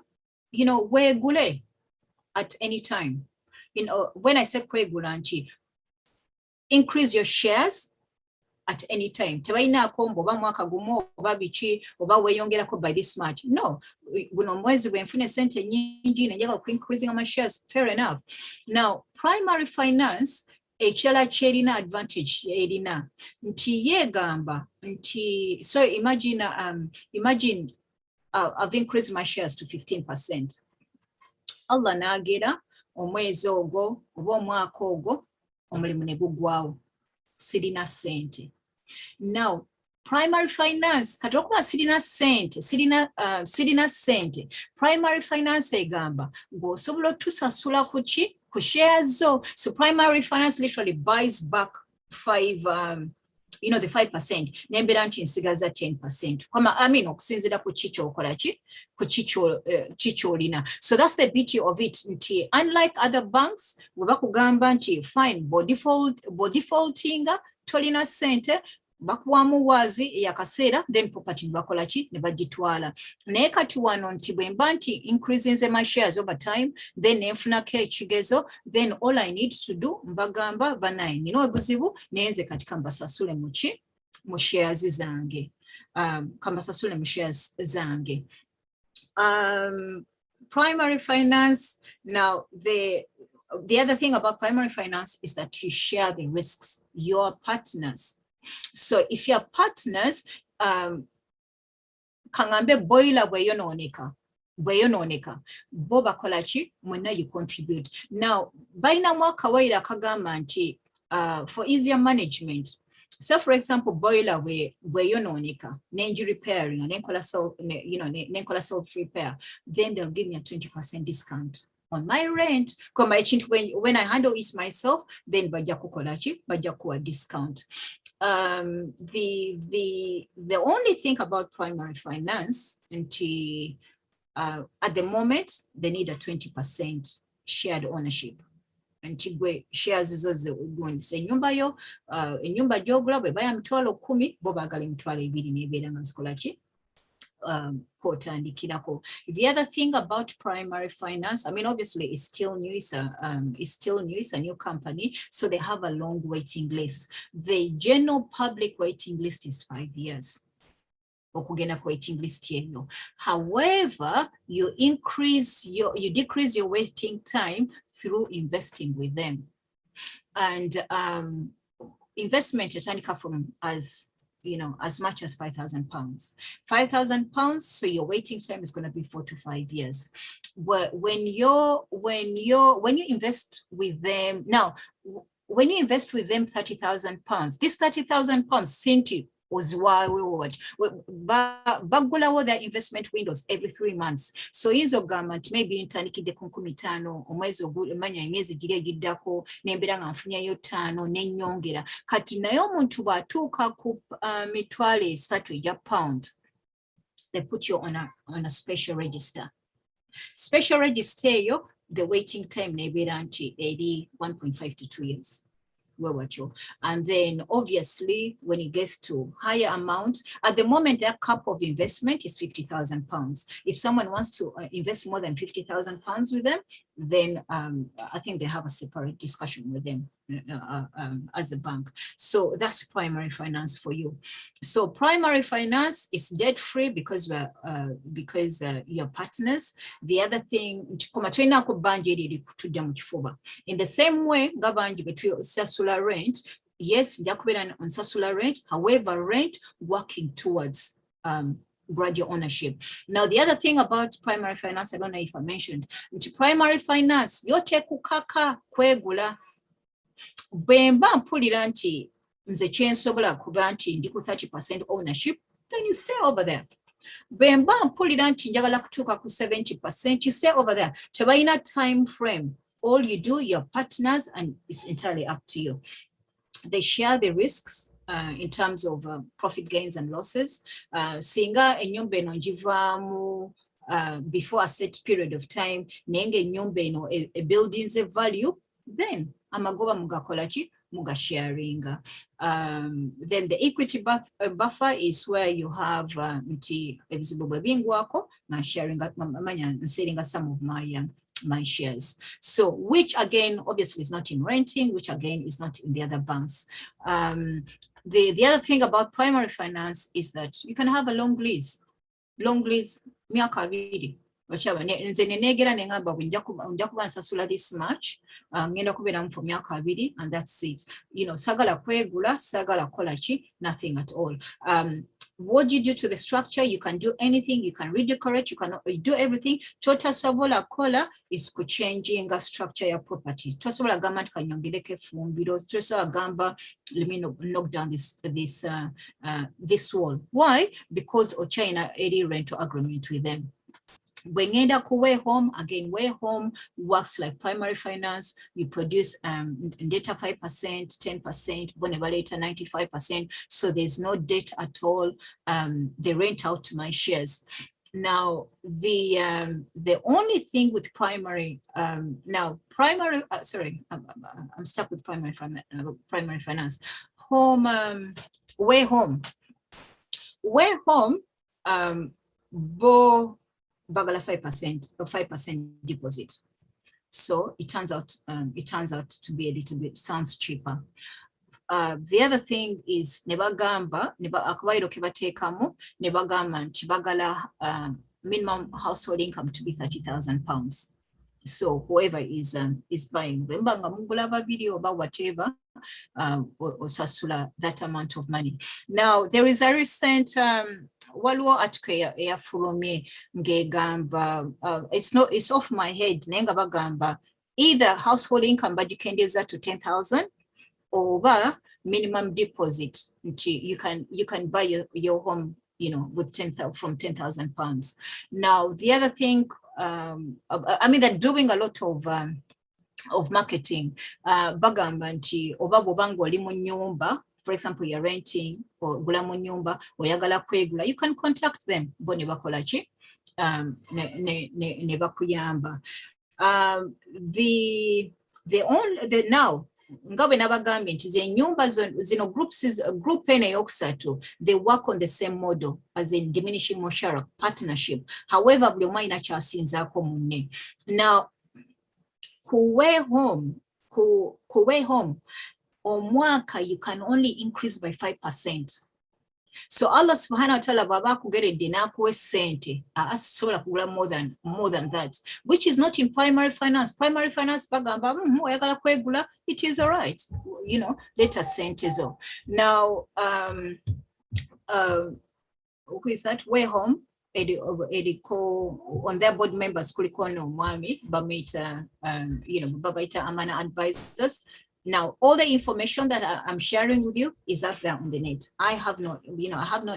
you know, wegule at any time. You know, when I say kwegula nti, increase your shares at any time. Tebaina kombo ba mwaka gumo oba bichi oba weyongerako by this much. No, guno mwezi bwenfune sente nyingi nenjaga ku increasing my shares, fair enough. Now, primary finance echala cherina advantage erina nti yegamba nti, so imagine I've increased my shares to 15%. Allah n'agera omwezi ogwo oba omwaka ogwo omulimu ne gugwawo sirina ssente. Now primary finance kati okuba sirina ssente primary finance egamba ng'osobola otusasula kuki ku shares zo. So primary finance literally buys back the 5%, nembera nti nsigaza 10%. Okusinzira ku kikyokola ku kikyolina. So that's the beauty of it. Nti unlike other banks, we bakugamba nti fine, bo defaultinga tolina sente, bakuwamu waazi eyakaseera, then property bakola ki ne bagitwala. Naye kati wano nti bwe mba nti increasing my shares over time, then nenfunako ekigezo, then all I need to do mbagamba banayi nina obuzibu nenze kati kambasasule mu shares zange. Kambasasule mu shares zange. Primary finance, now the other thing about primary finance is that you share the risks, your partners. So if your partners, kangambe boiler bweyonooneka, bo bakola ki mwenna you contribute. Now bayinamu akawaira kagamba nti for easier management. So for example, boiler bweyonooneka, nenji repairing, nenkola self repair, then they'll give me a 20% discount on my rent. When I handle it myself, then bajja kukola ki, bajja kuwa discount. The only thing about primary finance at the moment they need a 20% shared ownership. Nti shares izo gwonise enyumba yo enyumba gyogula bwe baya mitwalo 10 bo bagala emitwalo 2 nebeera nga zikola ki kwotandikirako. The other thing about primary finance, obviously it's still new, it's a new company, so they have a long waiting list. The general public waiting list is 5 years. Waiting list yeyo. However, you decrease your waiting time through investing with them. And investment yatandika from as much as £5,000. £5,000, so your waiting time is going to be 4 to 5 years. But when you invest with them now, when you invest with them £30,000, this £30,000 Cinti was why bagulawo their investment windows every 3 months. So izo government maybe ntandikidde ku 15 omwezi ogumanya emyezi giri egiddako nembera nga nfunyayo 5 nenyongera kati naye omuntu bwatuuka ku mitwalo 3 ejja pound, they put you on a special register. Special register eyo the waiting time nebeera nti eri 1.5 to 2 years. And then obviously when it gets to higher amounts, at the moment their cap of investment is £50,000. If someone wants to invest more than £50,000 with them, then I think they have a separate discussion with them as a bank. So that's primary finance for you. So primary finance is debt free because you're partners. The other thing, in the same way, sasula rent, yes, on sasula rent, however, rent working towards gradual ownership. Now, the other thing about primary finance, I don't know if I mentioned, primary finance, yote kukaka kwegula. Bwemba mpulira nti nze kyensobola kuba nti ndi ku 30% ownership, then you stay over there. Bwemba mpulira nti njagala kutuuka ku 70%, you stay over there. Tebalina time frame. All you do, your partners, and it's entirely up to you. They share the risks in terms of profit gains and losses. Singa enyumba eno njivaamu before a set period of time, nenge enyumba eno a building's a value, then amagoba mugakola ki muga sharing. Then the equity buffer is where you have nti ebizibu bwe bingwako na sharing selling some of my shares. So which again obviously is not in renting, which again is not in the other banks. The other thing about primary finance is that you can have a long lease myaka 2. Nze nenegera nengamba nja kuba nsasula this much ngenda kubeeramu for myaka 2 and that's it. Sagala kwegula, sagala kola ki, nothing at all. what do you do to the structure? You can do anything. You can redecorate. You can do everything. Total sobola kola is changing a structure your property. Tosobola gamba kanyongereke fumbiro. Tosobola gamba let me knock down this wall. Why? Because China already rental agreement with them. When you end way home, again, way home works like primary finance. You produce data 5%, 10%, whenever later 95%. So there's no debt at all. They rent out to my shares. Now, the only thing with primary, I'm stuck with primary finance. Home, way home, bagala 5% deposit. So it turns out to be a little bit sounds cheaper. The other thing is nebagamba akabairo kebateekamu nebagamba nti bagala minimum household income to be £30,000. So whoever is buying, bembanga mugula babiri oba whatever, osasula that amount of money. Now there is a recent waliwo article eyafulumye ngegamba, it's off my head nenga bagamba either household income bagikendeza to 10,000 or minimum deposit. You can buy your home, with from £10,000. Now the other thing, I mean, they're doing a lot of marketing. Bagamba nti oba bobanga oli mu nyumba, for example, you're renting or gula mu nyumba oyagala kwegula, you can contact them. Bo ne bakola ki ne bakuyamba. Now ngabe nabagambye nti ze nyumba zino group ene yokusatu, they work on the same model as in diminishing mushara partnership. However, buli omu alina kyasinzaako munne. Now kuwe home omwaka you can only increase by 5%. So Allah subhanahu wa ta'ala baba kugeredde nakuwe sente asobola kugula more than that, which is not in primary finance. Primary finance bagamba oyagala kwegula, it is all right, let us sente zo. Now who is that? Way home on their board members kuliko no mwami bamita babaita amana advisors. Now, all the information that I'm sharing with you is out there on the net. I have no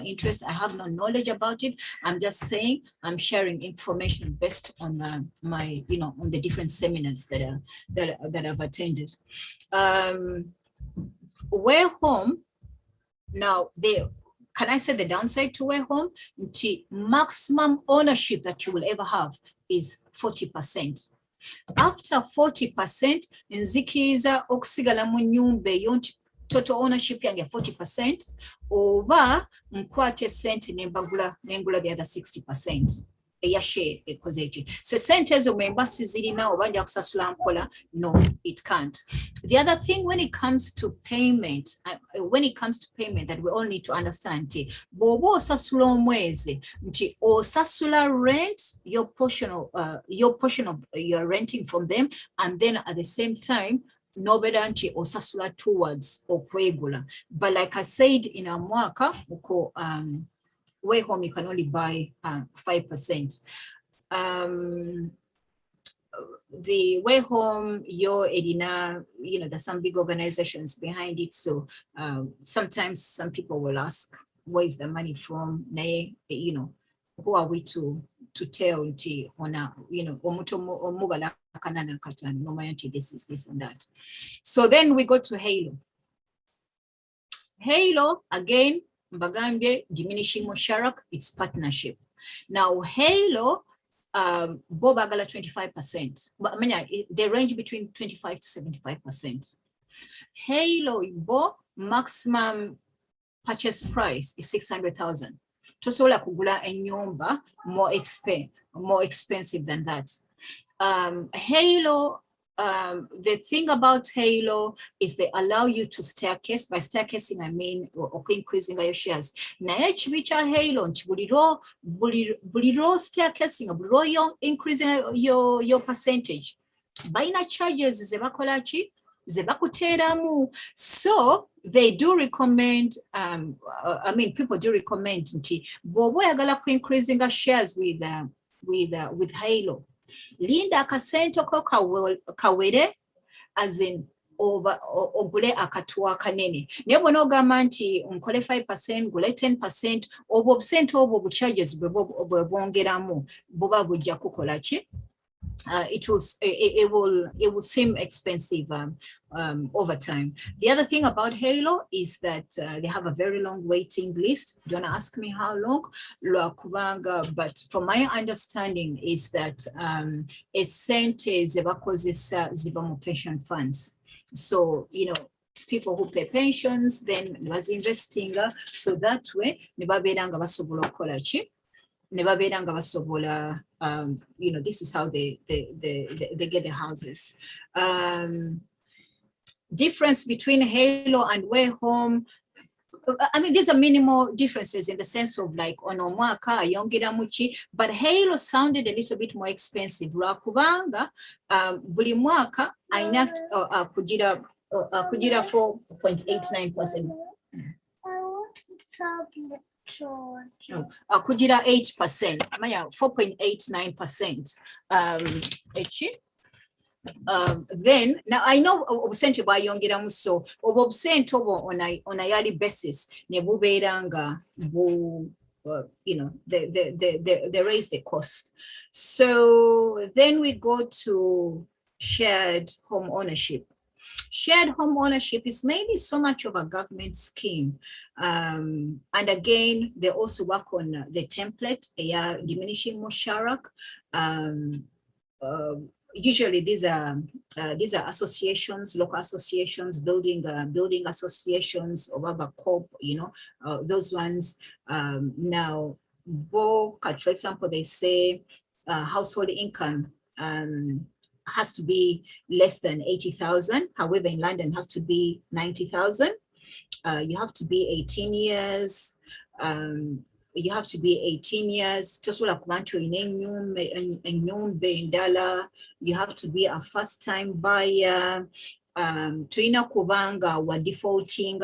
interest. I have no knowledge about it. I'm just saying I'm sharing information based on my, on the different seminars that I've attended. Way home. Now, can I say the downside to way home? The maximum ownership that you will ever have is 40%. After 40%, nzikiriza okusigala mu nyumba eyo nti total ownership yange 40%, oba nkwate sente nengula the other 60%. Share ekozeti. So sente ezo memba sizirina oba nja kusasula mpola, no, it can't. The other thing when it comes to payment, that we all need to understand, bobo osasula omwezi nti osasula rent your portion of you're renting from them, and then at the same time nobody nti osasula towards okwegula. But like I said in a mwaka uko way home you can only buy 5%. The way home, your Edina, there's some big organizations behind it. So sometimes some people will ask, where is the money from? Who are we to tell this is this and that. So then we go to Halo. Halo, again, Mbagambye, diminishing musharak, it's partnership. Now, Halo, Bobagala 25%. But I mean, they range between 25 to 75%. Halo, Bo, maximum purchase price is 600,000. Tosola kugula enyomba more expensive than that. Halo. The thing about Halo is they allow you to staircase. By staircasing, I mean increasing your shares. Naye chibicha Halo, buliro staircasing, buliro increasing your percentage. Baina charges zebakolachi zebakuteramu. So they do recommend, people do recommend nti bw'oba oyagala ku increasing shares with Halo, linda akasente ko kawere, as in ogule akatuwa kanene. Naye bw'onoogamba nti nkole 5%, gule 10%, obwo obusente obwo obucharges bwe bwongeramu buba bujja kukola ki? It will seem expensive over time. The other thing about Halo is that they have a very long waiting list. Don't ask me how long, but from my understanding is that esente zebakozesa ziva mu pension funds. So, people who pay pensions, then was investing, so that way, nebaberanga basobola okukola ki? Nebaberanga basobola, this is how they get the houses. Difference between Halo and Way Home. I mean, these are minimal differences in the sense of like onomwaka yongera muchi, but Halo sounded a little bit more expensive. Lwakubanga buli mwaka aina kugira 4.89%. Kugira 8%, 4.89%. Then now I know obusente bwayongeramu, so obusente obwo on a yearly basis ne bubeeranga they raise the cost. So then we go to shared home ownership. Shared home ownership is maybe so much of a government scheme. And again, they also work on the template, diminishing musharak. Usually these are associations, local associations, building associations, or Corp, those ones. Now, for example, they say household income has to be less than 80,000. However, in London has to be 90,000. You have to be 18 years. You have to be 18 years. You have to be a first-time buyer. Tuina kubanga wa defaulting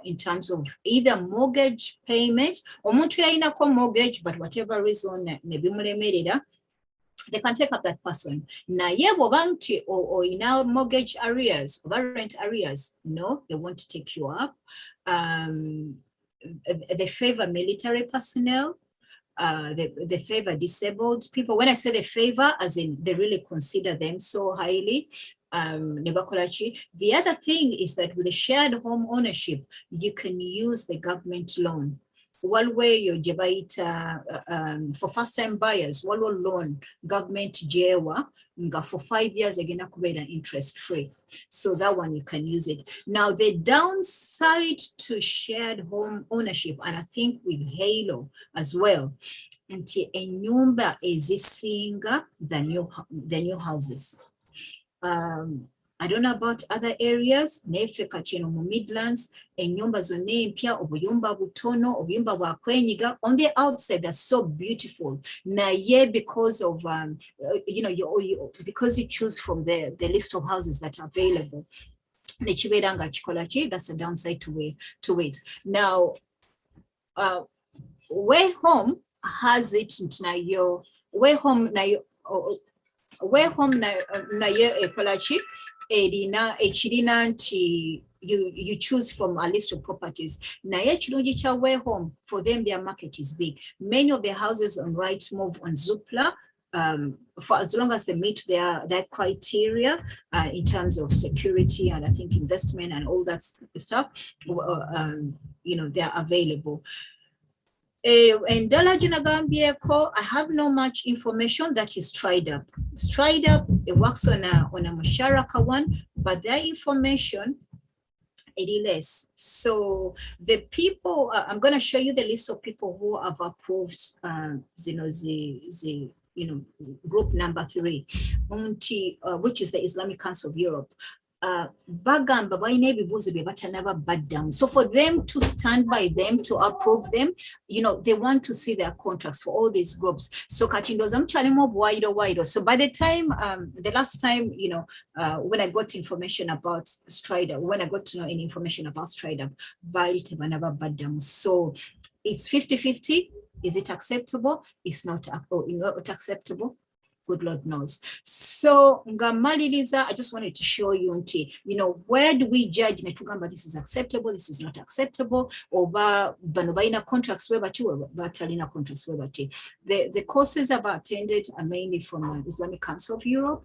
in terms of either mortgage payment or muntu yainako mortgage, but whatever reason nebimulemerera, they can take up that person. Na yebo banti or in our mortgage areas, rent areas, no, they won't take you up. They favor military personnel. They favor disabled people. When I say they favor, as in they really consider them so highly. The other thing is that with the shared home ownership, you can use the government loan. One way you for first-time buyers, one loan government Kiwewa for 5 years again interest-free. So that one you can use it. Now the downside to shared home ownership, and I think with Halo as well, nti enyumba ezisinga the new houses. I don't know about other areas. Nefe kachino mu Midlands, enyumba zonna empya, obuyumba butono, obuyumba bwa kwenyiga. On the outside, they're so beautiful. Naye because of because you choose from the list of houses that are available. Nechiberanga chikolachi. That's the downside to it. Now, Way Home has it na yo. Way Home na yo. Way Home na yo ekolachi. You choose from a list of properties. Naye chirungi cha Way Home, for them their market is big. Many of the houses on Rightmove, on Zoopla, for as long as they meet their criteria in terms of security and I think investment and all that stuff, they are available. And I have no much information that is Stride Up. Stride Up, it works on a Musharaka one, but their information it is less. So the people, I'm going to show you the list of people who have approved, group number 3, which is the Islamic Council of Europe. bagamba balina ebibuuzo bye batanaba baddamu. So for them to stand by them, to approve them, you know, they want to see their contracts for all these groups. So kati ndoza mukyalimu wider. So by the time, the last time, you know, when I got information about Strider, when I got to know any information about Strider, bali tebanaba baddamu. So it's 50-50. Is it acceptable? It's not acceptable. Good Lord knows. So ngamaliriza, I just wanted to show you, you know, where do we judge netugamba this is acceptable, this is not acceptable, or bano balina contracts webati batalina contracts webati. The courses I've attended are mainly from Islamic Council of Europe,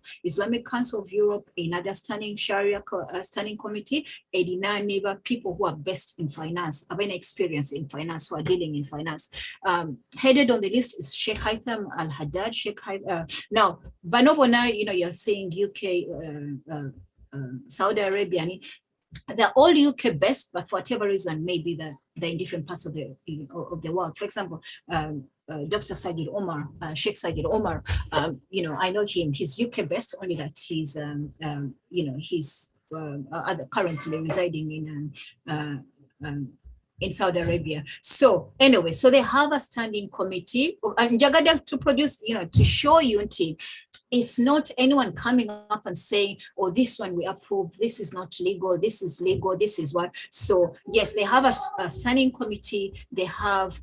another standing Sharia standing committee, 89 neighbor people who are best in finance, have an experience in finance, who are dealing in finance. Headed on the list is Sheikh Haitham Al-Haddad. Now, Banobona, you know, you're saying UK, Saudi Arabia, they're all UK based, but for whatever reason, maybe they're in different parts of the world. For example, Dr. Sajid Omar, Sheikh Sajid Omar, you know, I know him, he's UK based, only that he's, you know, he's currently residing in Saudi Arabia. So anyway, so they have a standing committee, and Jagada to produce, you know, to show you, it's not anyone coming up and saying, oh, this one we approve, this is not legal, this is legal, this is what. So yes, they have a standing committee, they have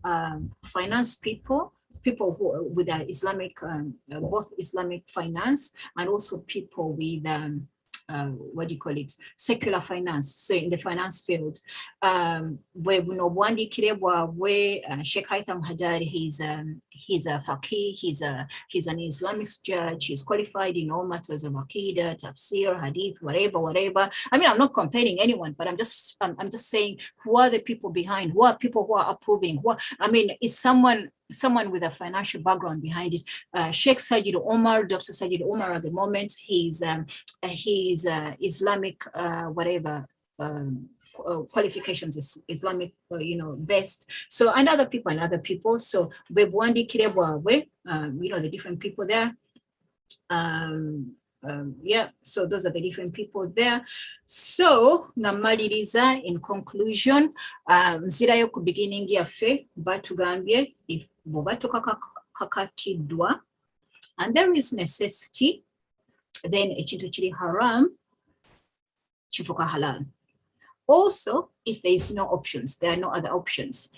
finance people who with Islamic, both Islamic finance, and also people with what do you call it, secular finance, so in the finance field. Where Sheikh Haitham Haddad, he's a faqih, he's an Islamic judge, he's qualified in all matters of aqidah, tafsir, hadith, whatever. I mean, I'm not comparing anyone, but I'm just saying, who are the people behind? Who are people who are approving? I mean, is someone with a financial background behind it? Sheikh Sajid Omar, Dr. Sajid Omar at the moment, he's Islamic, whatever, qualifications is Islamic, you know, best. So, and other people. So, Bebwandi Kirewa, you know, the different people there. Yeah, so those are the different people there. So, ngamaliriza, in conclusion, nzirayo ku beginning yaffe batugambye if bobato kakatidwa and there is necessity, then ekintu kiri haram kifuka halal. Also, if there is no options, there are no other options.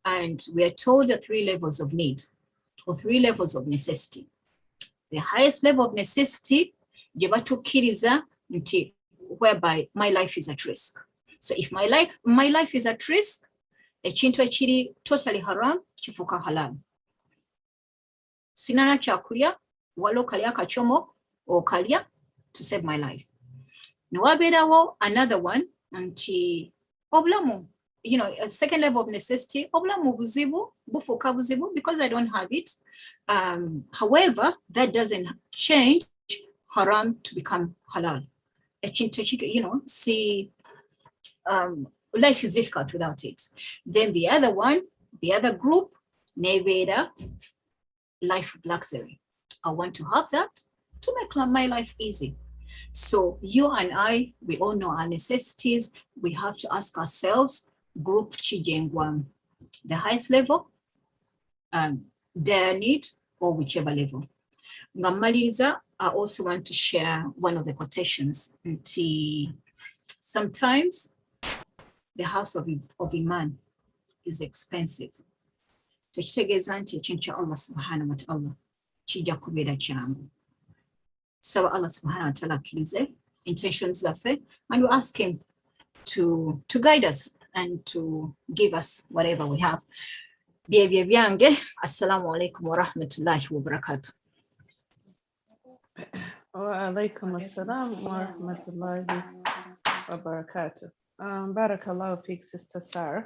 And we are told the 3 levels of need or 3 levels of necessity. The highest level of necessity, jebatukkiriza nti whereby my life is at risk. So if my life is at risk, ekintu ekiri totally haram kifuka halal. Sinana kyakulya, walo kalya kachomo okalya to save my life. Nwaberawo another one nti obulamu, you know, a second level of necessity, obulamu buzibu bufuka buzibu because I don't have it. However, that doesn't change haram to become halal. You know, see, life is difficult without it. Then the other one, the other group, neveda, life of luxury. I want to have that to make my life easy. So you and I, we all know our necessities. We have to ask ourselves, group chijengwam, the highest level, their need, or whichever level. Ngamaliriza, I also want to share one of the quotations. Sometimes the house of Iman is expensive. Tekitegeeza nti ekintu kya Allah subhanahu wa ta'ala kijja kubeera kyangu. So Allah subhanahu wa ta'ala akkirize intentions zaffe, and we ask him to guide us and to give us whatever we have. Byebyo byange, assalamu alaikum wa rahmatullahi wa barakatuh. Wa alaikum assalam wa rahmatullahi wa barakatuh. Barakallahu fiqh, Sister Sarah,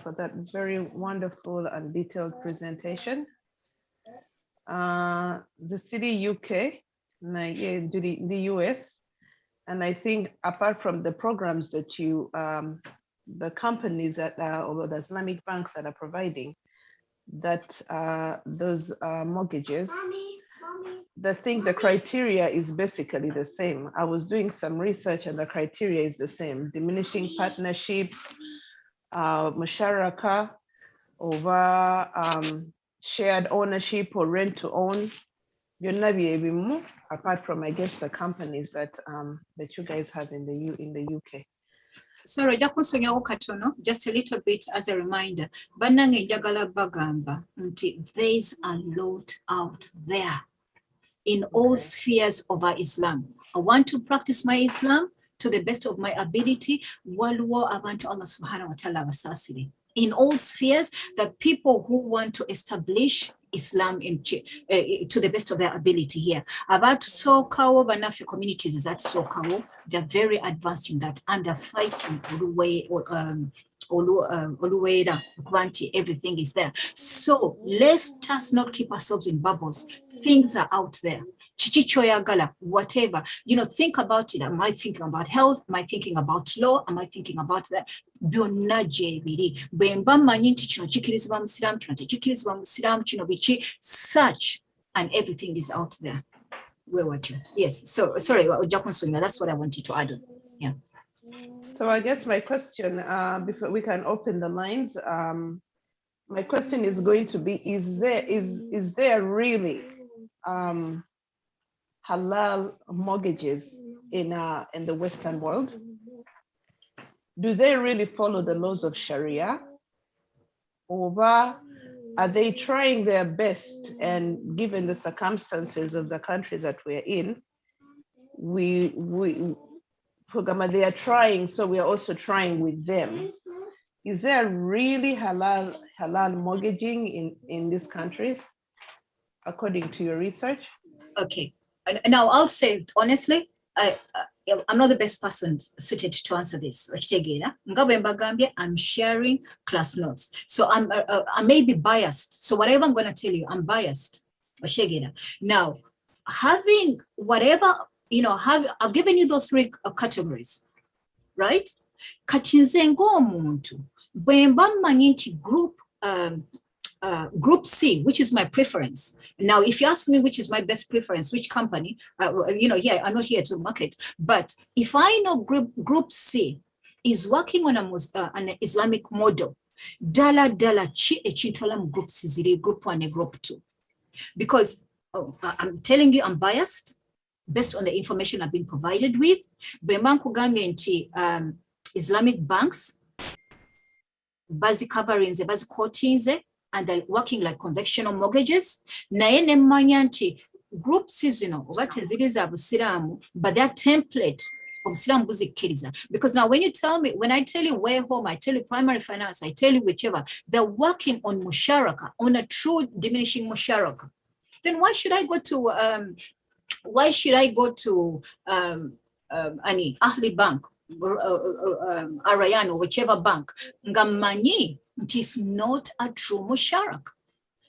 for that very wonderful and detailed presentation. The city UK, the US, and I think apart from the programs that you, the companies that or the Islamic banks that are providing, that those mortgages, the criteria is basically the same. I was doing some research and the criteria is the same. Diminishing partnership, musharaka, over shared ownership or rent to own. Apart from, I guess, the companies that that you guys have in the UK. Sorry, just a little bit as a reminder. Banange njagala bagamba nti there's a lot out there in all spheres of our Islam. I want to practice my Islam to the best of my ability. Waliwo abantu Allah subhanahu wa ta'ala basasire. In all spheres, the people who want to establish Islam to the best of their ability here. About Sokawo, Banafi communities is at Sokawo. They're very advanced in that, and they're fighting Oluweda, Granti, everything is there. So let's just not keep ourselves in bubbles. Things are out there. Chichichoyagala, whatever. Think about it. Am I thinking about health? Am I thinking about law? Am I thinking about that? Such, and everything is out there. Where were you? Yes. So sorry, that's what I wanted to add on. Yeah. So I guess my question, before we can open the lines, my question is going to be: is there really halal mortgages in the Western world? Do they really follow the laws of Sharia? Or are they trying their best, and given the circumstances of the countries that we're in, they are trying, so we are also trying with them. Is there really halal mortgaging in these countries, according to your research? Okay, now I'll say honestly, I'm not the best person suited to answer this. I'm sharing class notes, so I may be biased. So whatever I'm going to tell you, I'm biased. Now, having whatever, I've given you those three categories, right? Katinzengo muntu, bwemba manyi group C, which is my preference. Now, if you ask me which is my best preference, which company, I'm not here to market, but if I know group C is working on an Islamic model, dala chi echintola group C ziri, group 1 and group 2. Because I'm telling you, I'm biased based on the information I've been provided with. Islamic banks, basic coverings, basic quotinze, and they're working like conventional mortgages. Naye ne mmanya nti group seasonal oba teziriza busiramu, but that template obusiramu buzikkiriza. Because now when I tell you way home, I tell you primary finance, I tell you whichever, they're working on musharaka, on a true diminishing musharaka. Then why should I go to Ahli Bank, Arayan, or whichever bank? Ngamani, it is not a true musharak.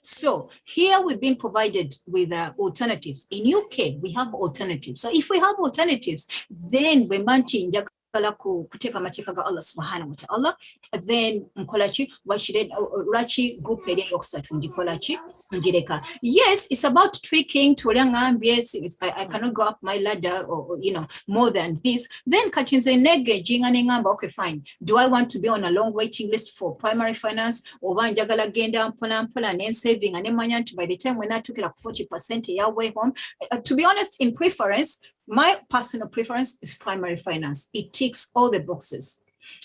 So here we've been provided with alternatives. In UK, we have alternatives. So if we have alternatives, then we manchi kuteka mateka ga Allah subhanahu wa ta'ala, then mkolachi washire rachi group ere yokusatu ndikolachi njireka. Yes, it's about tweaking to I cannot go up my ladder or more than this. Then kachinze nege jinga ngamba, okay, fine. Do I want to be on a long waiting list for primary finance, or njagala genda mpola and saving and emanyanti by the time when I took it like 40% ya way home? To be honest, in preference, my personal preference is primary finance. It ticks all the boxes.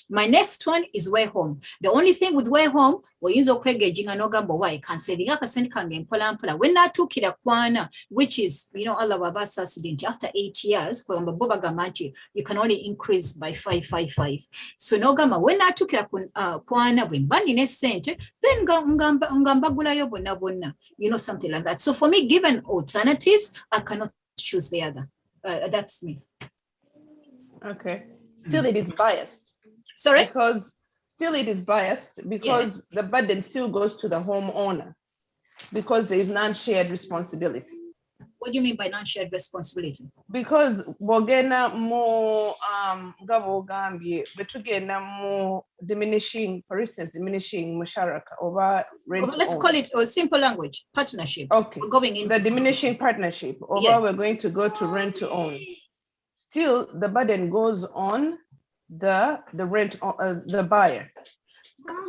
My next one is way home. The only thing with way home, we use okwegejinga nogamba why can saving akasente kange mpola. When I took it kwana, which is Allah wabasa accident after 8 years, kwamba boba gamanchi, you can only increase by 555. So nogamba when I took it kwana when bani ne sente, then ngamba gulayo bonna, something like that. So for me, given alternatives, I cannot choose the other. That's me. Okay. Still, it is biased. Sorry? Because Yes. the burden still goes to the homeowner, because there is non-shared responsibility. What do you mean by non-shared responsibility? Because bogena more ngabo gambie betugenda more diminishing, for instance, diminishing musharaka over rent. Let's call it a simple language, partnership. Okay. We're going into the diminishing partnership, or yes. we're going to go to rent to own. Still, the burden goes on the rent, the buyer.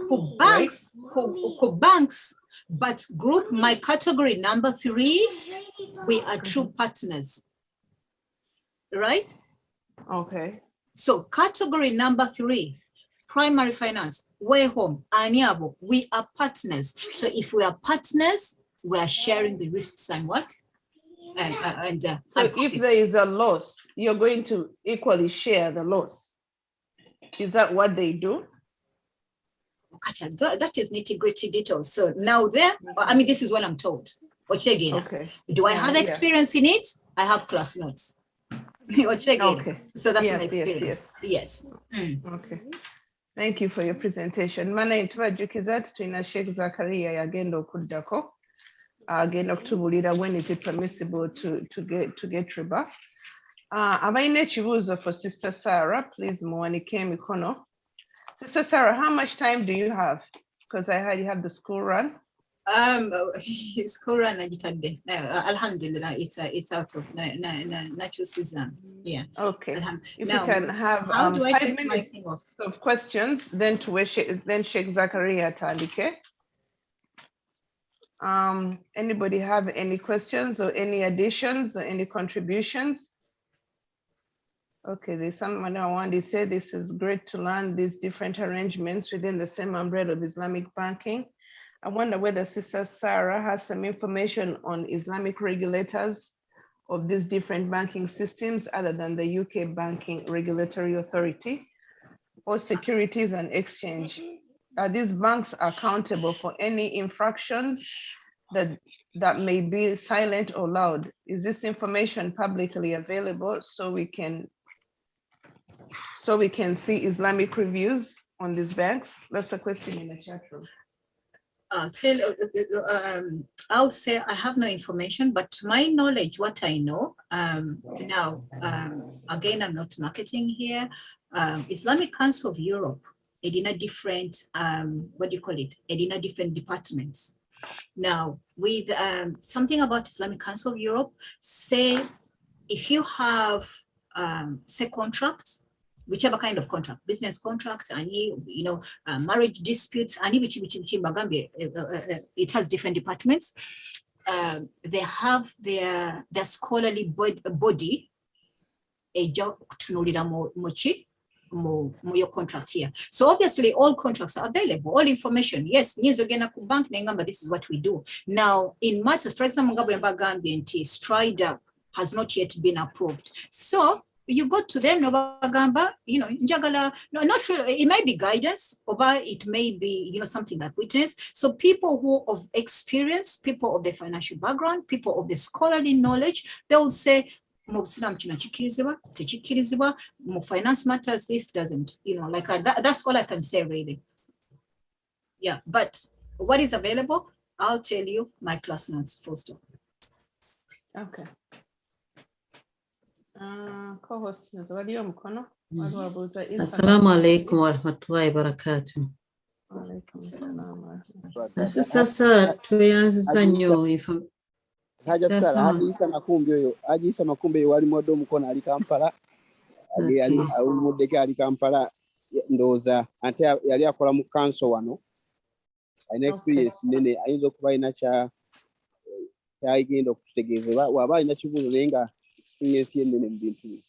Who banks, who banks, but group my category number 3, we are true partners, right? Okay. So category number 3, primary finance, way home, Aniabo, we are partners. So if we are partners, we are sharing the risks and what? So and if there is a loss, you're going to equally share the loss. Is that what they do? That is nitty-gritty details. So now there, I mean, this is what I'm told. Okay. Do I have experience in it? I have class notes. Okay. So that's my experience. Yes. Okay. Thank you for your presentation. Mana ntubajjukiza tulina Sheikh Zakaria yagenda okuddako. Agenda okutubulira when is it permissible to get riba. Abalina ekibuuzo for Sister Sarah, please muwanike emikono. Sister Sarah, how much time do you have? Because I heard you have the school run. School run alhamdulillah, it's out of natural season. Yeah. Okay. If now, you can have how do I 5 take minutes my thing off? of questions, then Sheikh Zakaria atandike. Anybody have any questions or any additions or any contributions? Okay, there's someone I want to say this is great to learn these different arrangements within the same umbrella of Islamic banking. I wonder whether Sister Sarah has some information on Islamic regulators of these different banking systems other than the UK Banking Regulatory Authority or Securities and Exchange. Are these banks accountable for any infractions that may be silent or loud? Is this information publicly available so we can see Islamic reviews on these banks? That's a question in the chat room. I'll say I have no information, but to my knowledge, what I know now, again, I'm not marketing here. Islamic Council of Europe, it in a different, what do you call it? It in a different departments. Now, with something about Islamic Council of Europe, say if you have, say, contract, whichever kind of contract, business contracts, and marriage disputes, and it has different departments. They have their scholarly body, a job to your contract here. So obviously all contracts are available, all information. Yes, bank but this is what we do. Now, in matters, for example, Strider has not yet been approved. So you go to them, Njagala, no, not really. It might be guidance, or it may be, something like witness. So people who of experience, people of the financial background, people of the scholarly knowledge, they will say, finance matters, this doesn't, like that's all I can say really. Yeah, but what is available, I'll tell you my class notes, full stop. Okay. Co-host Nazwadio Mkono. Assalamu alaikum wa rahmatullahi wa barakatuh. Sister Sarah, tuyanziza nnyo Ajisa makumbe wali modo Mukono ali Kampala. Ali Kampala ndoza ate yali akola mu council wano. Alina experience nene ayinza okuba ina kyayigenda okutegeeza waba alina kibuuzo naye nga experience yenene mu bintu.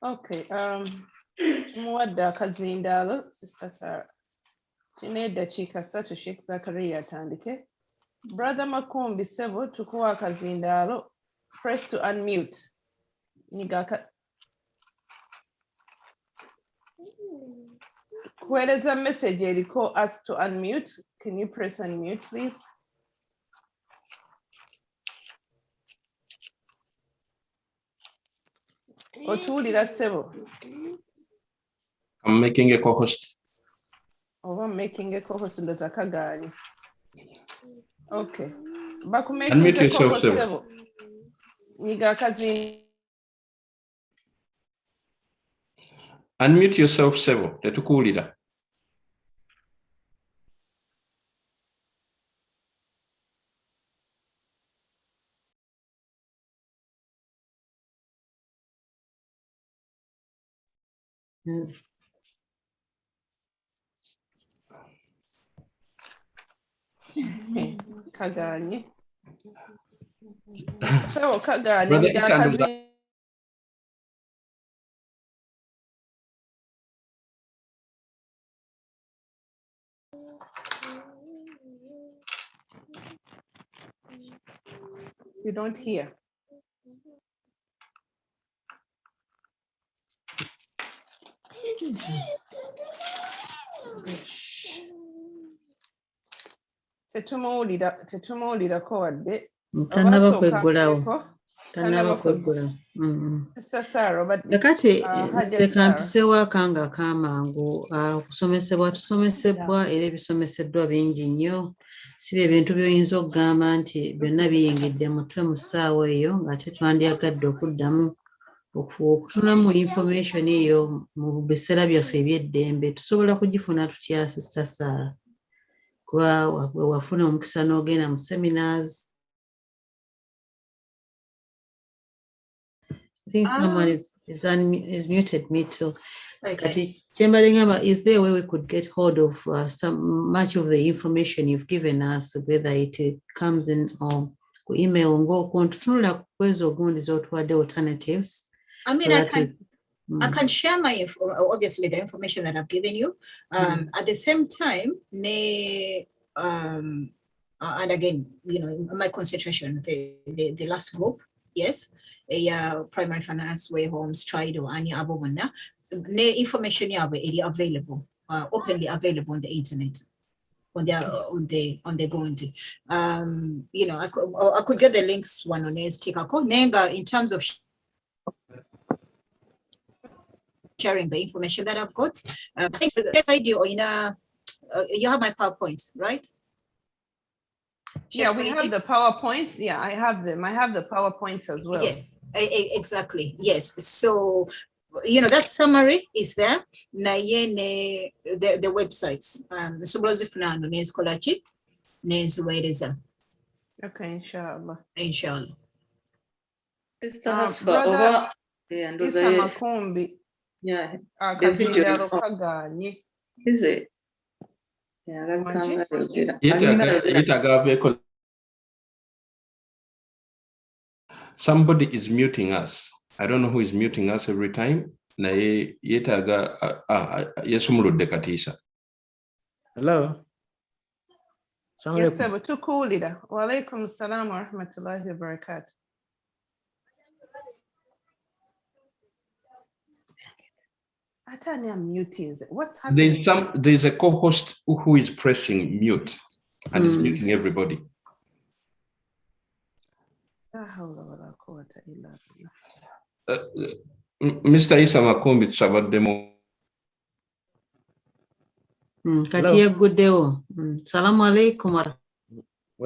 Okay, muwadde akazindaalo Sister Sarah. Tulina eddakiika 3 Sheikh Zakaria atandike. Brother Makumbi Sebo, tukuwa akazindaalo. Press to unmute. Kueleza message eriko ask to unmute. Can you press unmute, please? Otuwulira Sebo? I'm making a co-host. Oh, I'm making a co-host ndoza kagaali. Okay. Unmute yourself, sir. Unmute yourself, Sebo. Tetukuulira. Kaganye. So Kaganye. Brother Isanduza. You don't hear. Tetumawulira ko wadde. Tanaba kweggulawo. Sister Sarah, but kakati nze kampiseewo akanga ak'amangu tusomesebwa era ebisomeseddwa bingi nnyo si bye bintu by'oyinza okugamba nti byonna biyingidde mutwe mu ssaawa eyo ng'ate twandyagadde okuddamu okutunamu information eyo mu biseera byaffe eby'eddembe tusobola kugifuna tutya Sister Sarah kuba wafuna omukisa n'ogenda mu seminars. I think someone is muted me too. Okay. Is there a way we could get hold of much of the information you've given us, whether it comes in or email or alternatives? I mean, I can share obviously the information that I've given you. At the same time, and again, my concentration, the last group, yes. Primary finance, way homes, tried or any other one. Information available, openly available on the internet, on the going. I could get the links one on Nenga in terms of sharing the information that I've got. I think this idea or you have my PowerPoint, right? Yeah, we have the PowerPoints. Yeah, I have them. I have the PowerPoints as well. Yes, exactly. Yes. So, that summary is there. The websites. Okay, inshallah. Inshallah. Sister Hasfa, and Makumbi. Yeah, the video is on. Is it? Somebody is muting us. I don't know who is muting us every time. Hello. Yes, sir, but too cool leader. Wa alaikum assalam wa rahmatullahi wa barakatuh. I'm muting. What's happening? There's a co-host who is pressing mute and is muting everybody. Mr. Isa Makumbi Sabaddemo. Kati yegguddewo. Salamu alaikum. Wa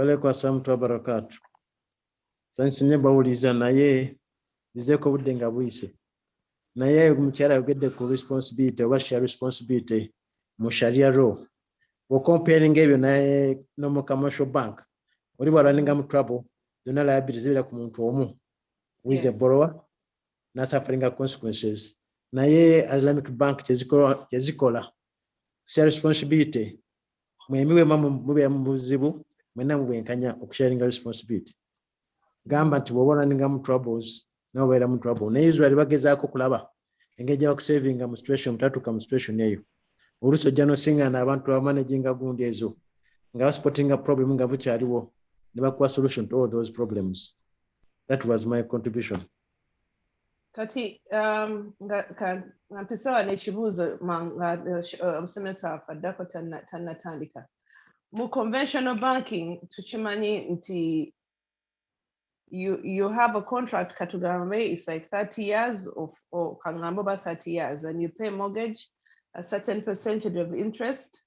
alaikum assalam wa barakatuh. Sansinye bawuliza naye zizeko budde nga buyise. Naye omukyala yogedde ku responsibility oba share responsibility mu sharia law. Comparing ebyo naye no commercial bank. Oli bwalwaninga mu trouble, zonna liabilities zibira ku muntu omu who is a borrower na suffering consequences. Naye Islamic bank kyezikola share responsibility. Mwemiwe mube mu buzibu, mwena mubwenkanya okusharinga responsibility. Gamba nti bw'olwaninga mu troubles, n'obeera mu trouble. Naye Israel bagezaako kulaba engeri y'okusavinga mu situation mutatuuka mu situation eyo. Oluusi ojja n'osingana abantu abamanaginga gundi ezo nga basportinga problem nga bukyaliwo ne bakuwa solution to all those problems. That was my contribution. Kati nga mpisawa n'ekibuuzo omusomesa afaddako tannatandika. Mu conventional banking tukimanyi nti you have a contract katugambe, it's like 30 years or kangambo ba 30 years, and you pay mortgage a certain percentage of interest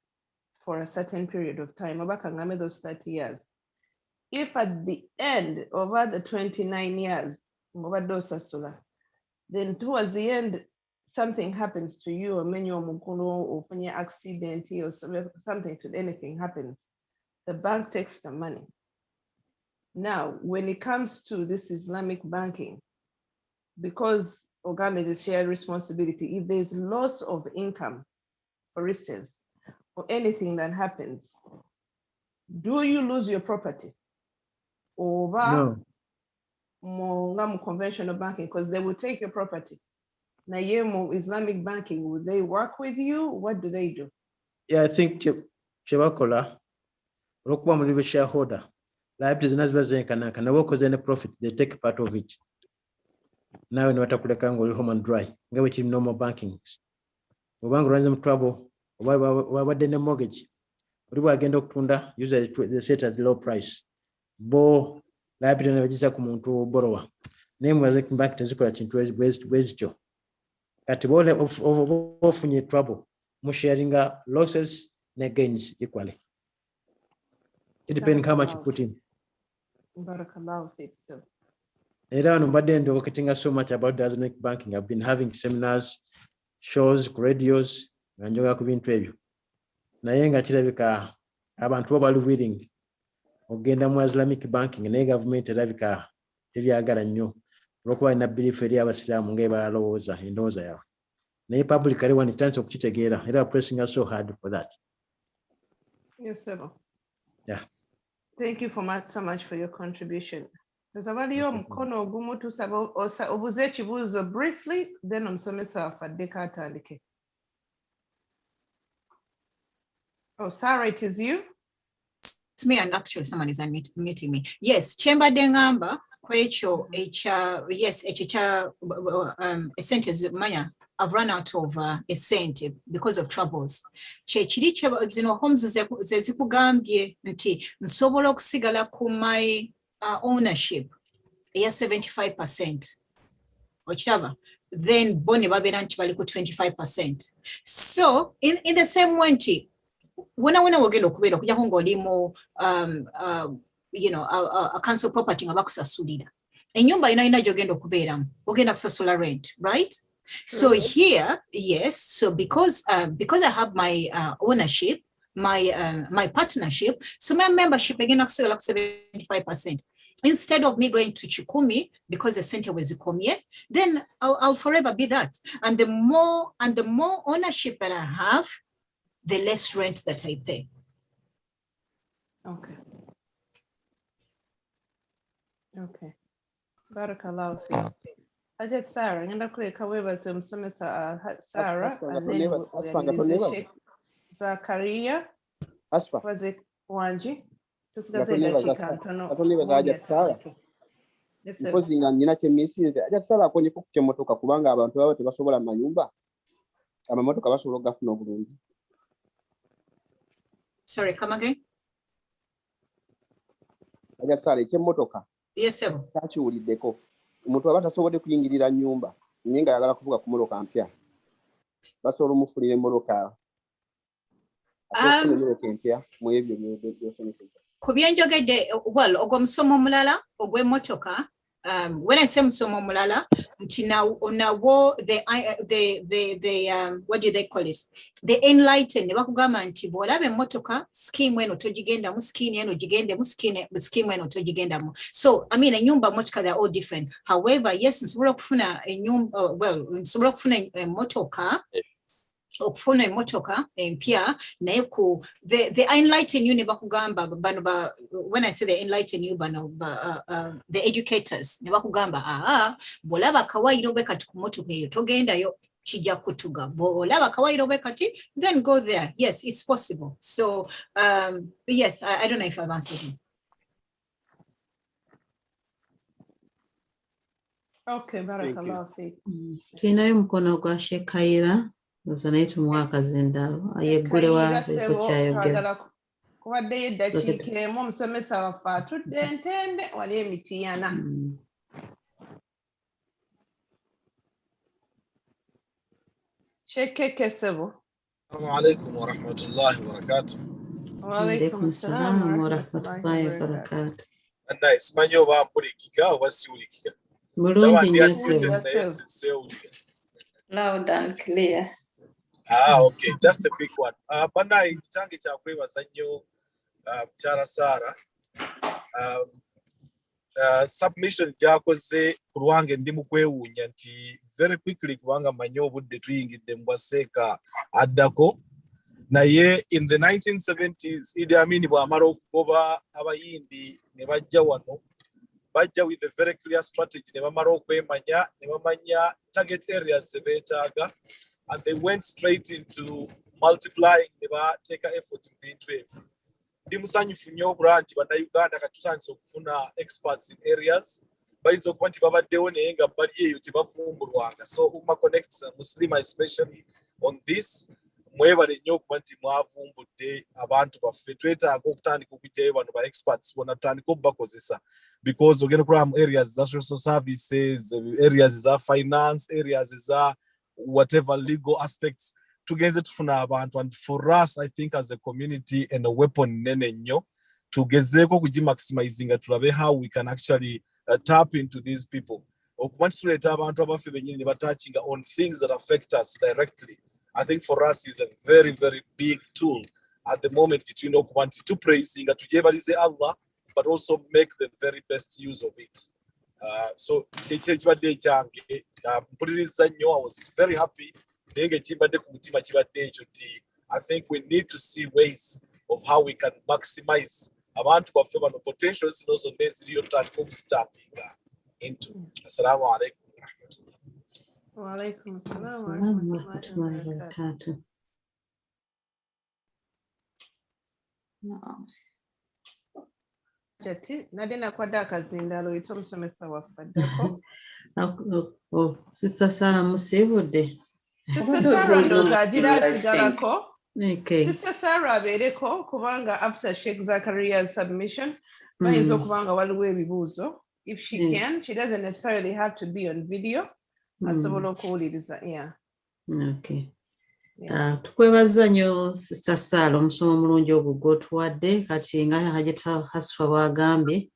for a certain period of time. Oba kangambe those 30 years. if at the end over the 29 years, then towards the end, something happens to you, or when or when you accident or something to anything happens, the bank takes the money. Now, when it comes to this Islamic banking, because Ogame is shared responsibility, if there's loss of income, for instance, or anything that happens, do you lose your property? Over No. conventional banking, because they will take your property. Now, Islamic banking, would they work with you? What do they do? Yeah, I think Chevakola, Rokwa Muribe shareholder, liabilities as well as can work with any profit, they take part of it. Now in Watakulekango, home and dry, go with normal banking. Ubangu ransom trouble, why the mortgage? Riba agenda okutunda, usually they set at low price. Bo liability nebagiza ku muntu borrower. Name was back to zikola kintu bwezityo. Kati bole ofunye trouble, mu sharing losses and gains equally. It depends how much you put in. Barakallahu fik. Era no mbadde ndogoketinga so much about Islamic banking. I've been having seminars, shows, radios, nga njoga ku bintu ebyo. Naye nga kirabika abantu bo bali willing ogenda mu Islamic banking naye government erabika tebyagala nnyo olwokuba ina belief eri abasiraamu ng'ebalowooza endowooza yaabwe. Naye publicly one itandise okukitegeera era pressing us so hard for that. Yes, sir. Yeah. Thank you so much for your contribution. Tuzabaliyo mukono ogumu tusaba obuze ekibuuzo briefly, then omusomesa afaddeko atandike. Oh, Sarah, it is you? It's me, and actually someone is unmuting me. Yes, Chamber Dengamba, Kwecho, yes, a sentence, Maya, I've run out of a cent because of troubles. Chechiri zino homes zezikugambye nti nsobola okusigala ku my ownership ya 75%. Ochava, then bone babera nti bali ku 25%. So in the same way nti when wogenda okubeera okujja ko ng'olimu a council property nga bakusasulira ennyumba ina gy'ogenda okubeeramu ogenda kusasula rent, right? So here, yes, so because I have my ownership, my partnership, so my membership egenda kusigala ku 75%. Instead of me going to Chikumi because the center was Zikomye, then I'll forever be that. And the more ownership that I have, the less rent that I pay. Okay. Okay. Barakallahu fi. Ajat Sarah, ngenda kuleka webaze omusomesa Sarah, and then we'll Zakaria. Aspa. Waze Wanji. Because nina kyemisize Ajat Sarah akonye ku kyemotoka kubanga abantu baba tebasobola mayumba. Amamotoka basobola okugafuna obulungi. Sorry, come again? Ajat Sarah ekyemotoka. Yes, sir. Takiwuliddeko. Omuntu aba tasobodde kuyingirira nnyumba naye nga ayagala kuvuga ku mmotoka mpya. Basobola omufulira emmotoka. Empya mu ebyo by'osomesa. Ku byenjogedde, well, ogwo musomo omulala ogw'emmotoka. When I say musomo mulala, nawo the what do they call it? The enlightened. Bakugamba nti bw'olaba emmotoka scheme eno togigendamu, scheme eno gigendemu, scheme eno togigendamu. So I mean ennyumba motoka, they're all different. However, yes, nsobola okufuna ennyumba, well, nsobola okufuna emmotoka. Okufuna emotoka empya naye ku the enlighten you ne bakugamba bano when I say the enlighten you bano the educators ne bakugamba bolaba kawairo be kati ku motoka eyo togendayo kijja kutuga bolaba kawairo be kati then go there. Yes, it's possible. So yes, I don't know if I've answered you. Okay, barakallahu fi. Tuinayo mkono gwa Shekaira. Naye tumuwaka zindalo ayeggule waabwe kukyayogera kubaddeyo eddakiika emu omusomesa waffe atudde entende wali emitiyana. Shekeke Sebo. Assalamu alaikum wa rahmatullahi wa barakatuh. Wa alaikum assalam wa rahmatullahi wa barakatuh. Nice. Manyo ba mpulika oba siwulikika. Mulungi nnyo ssebo. Loud and clear. Okay. Just a quick one. Banai change kya kwebaza nnyo Mukyala Sarah. Submission gyakoze ku lwange ndi mu kwewuunya nti very quickly kubanga manyi obudde tuyingidde mu bwaseeka addako. Naye in the 1970s Idi Amin bw'amala okugoba abayindi ne bajja wano bajja with a very clear strategy ne bamala okwemanya ne bamanya target areas ze beetaaga and they went straight into multiplying ne bateeka effort mu bintu ebyo. Ndi musanyufu nnyo okulaba nti bannayuganda kati tutandise okufuna experts in areas bayinza okuba nti babaddewo naye nga bali eyo tebavumbulwanga. So Umma Connected Muslimah especially on this mwebale nnyo okuba nti mwavumbudde abantu baffe. Twetaaga okutandika okujjayo bano ba experts bona tutandika okubakozesa because ogenda okulaba mu areas za social services, areas za finance, areas za whatever legal aspects tugenze tufuna abantu. And for us I think as a community and a weapon nene nnyo tugezeeko kugimaximizing tulabe how we can actually tap into these people okuba nti tuleeta abantu abaffe bennyini ne batachinga on things that affect us directly. I think for us is a very, very big tool at the moment between okuba nti tupraising tugyebalize Allah but also make the very best use of it. So kibadde ekyange mpuliriza nnyo. I was very happy naye ng'ekimbadde ku mutima kibadde ekyo nti I think we need to see ways of how we can maximize abantu baffe bano potentials zino zonna eziriyo tutandika okuzitappinga into. Assalamu alaikum warahmatullah. Wa alaikum assalam Assalamu warahmatullahi wabarakatuh. Jati nade nakwada akazindalo oyita omusomesa waffe addako. Sister Sarah musiibudde. Sister Sarah ndowooza agira asigalako. Okay. Sister Sarah abeereko kubanga after Sheikh Zakaria's submission bayinza okubanga waliwo ebibuuzo. If she can, she doesn't necessarily have to be on video. Asobola okuwuliriza. Yeah. Okay. Tukwebaza nnyo Sister Sarah omusomo omulungi ogwo gw'otuwadde kati nga Hajjata Hasfa bw'agambye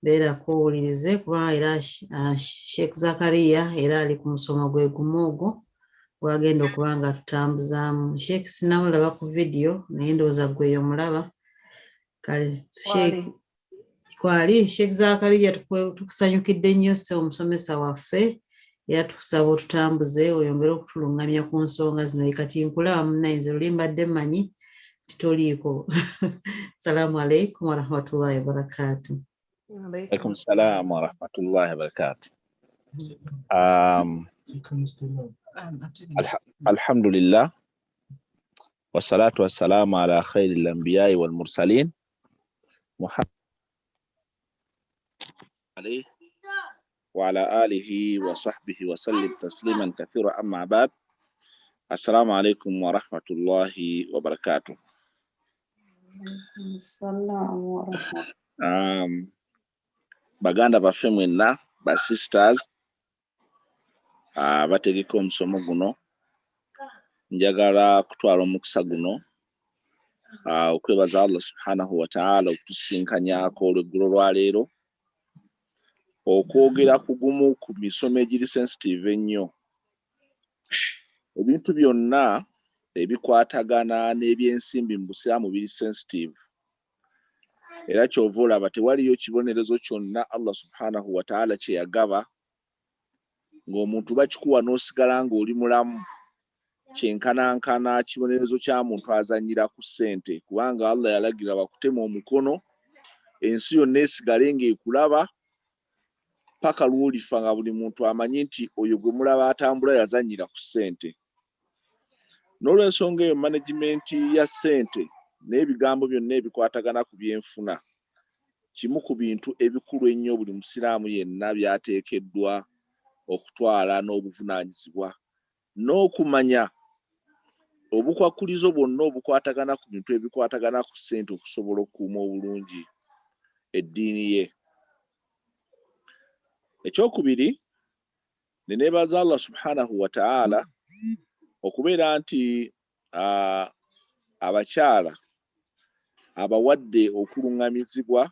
beerako owulirize kuba era Sheikh Zakaria era ali ku musomo gwe gumu ogwo gwagenda okuba nga tutambuzaamu. Sheikh sinamulaba ku video naye ndowooza gwe omulaba. Kale kwali Sheikh Zakaria tukusanyukidde nnyo sse omusomesa waffe era tukusaba otutambuze oyongere okutulungamya ku nsonga zino. Kati nkulaba munnaye luli mbadde mmanyi titoliiko. Salaamu alaikum warahmatullahi wabarakatuh. Alaikum salam wa rahmatullahi wa barakatuh. Alhamdulillah wa salatu wa salamu ala khairil anbiya'i wal mursalin Muhammad alayhi wa ala alihi wa sahbihi wa sallim tasliman kathira amma ba'd. Assalamu alaikum wa rahmatullahi wa barakatuh. Baganda baffe mwenna ba sisters bategeka omusomo guno njagala kutwala omukisa guno okwebaza Allah subhanahu wa ta'ala okutusinkanyako olweggulo lwa leero okwogera kugumu ku misomo egiri sensitive ennyo. Ebintu byonna ebikwatagana n'ebyensimbi mu Busiraamu biri sensitive era kyova olaba tewaliyo kibonerezo kyonna Allah subhanahu wa ta'ala kye yagaba ng'omuntu bakikuwa n'osigala ng'oli mulamu kyenkanankana kibonerezo kya muntu azanyira ku ssente kubanga Allah yalagira bakutema omukono ensi yonna esigale ng'ekulaba paka lw'olifa nga buli muntu amanyi nti oyo gwe mulaba atambula yazanyira ku ssente. N'olw'ensonga eyo management ya ssente n'ebigambo byonna ebikwatagana ku byenfuna kimu ku bintu ebikulu ennyo buli musiraamu yenna byateekeddwa okutwala n'obuvunaanyizibwa n'okumanya obukwakulizo bwonna obukwatagana ku bintu ebikwatagana ku ssente okusobola okukuuma obulungi eddiini ye. Ekyokubiri neneebaza Allah subhanahu wa ta'ala okubeera nti abakyala abawadde okulungamizibwa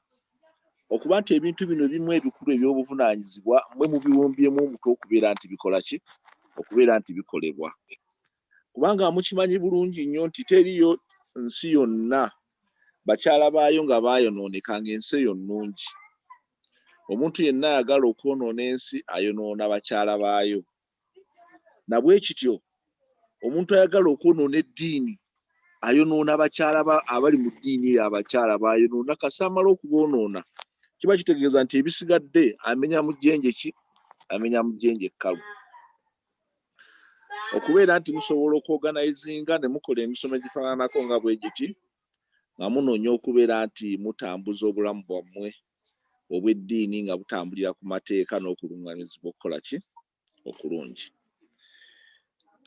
okuba nti ebintu bino bimu ebikulu ebyobuvunaanyizibwa mwe mubiwumbyemu omutwe okubeera nti bikola ki okubeera nti bikolebwa kubanga mukimanyi bulungi nnyo nti teriyo nsi yonna bakyala baayo nga baayonooneka ng'ensi eyo nnungi omuntu yenna ayagala okwonoona ensi ayonoona bakyala baayo na bwe kityo omuntu ayagala okwonoona eddiini ayonoona bakyala abali mu ddiini abakyala baayonoona kasamala okuboonoona kiba kitegeeza nti ebisigadde amenya mu jjenje ki amenya mu jjenje ekkalu okubeera nti musobola okwoganizinga ne mukola emisomo egifaananako nga bwe giti nga munoonya okubeera nti mutambuza obulamu bwammwe obw'eddiini nga butambulira ku mateeka n'okulungamizibwa okukola ki okulungi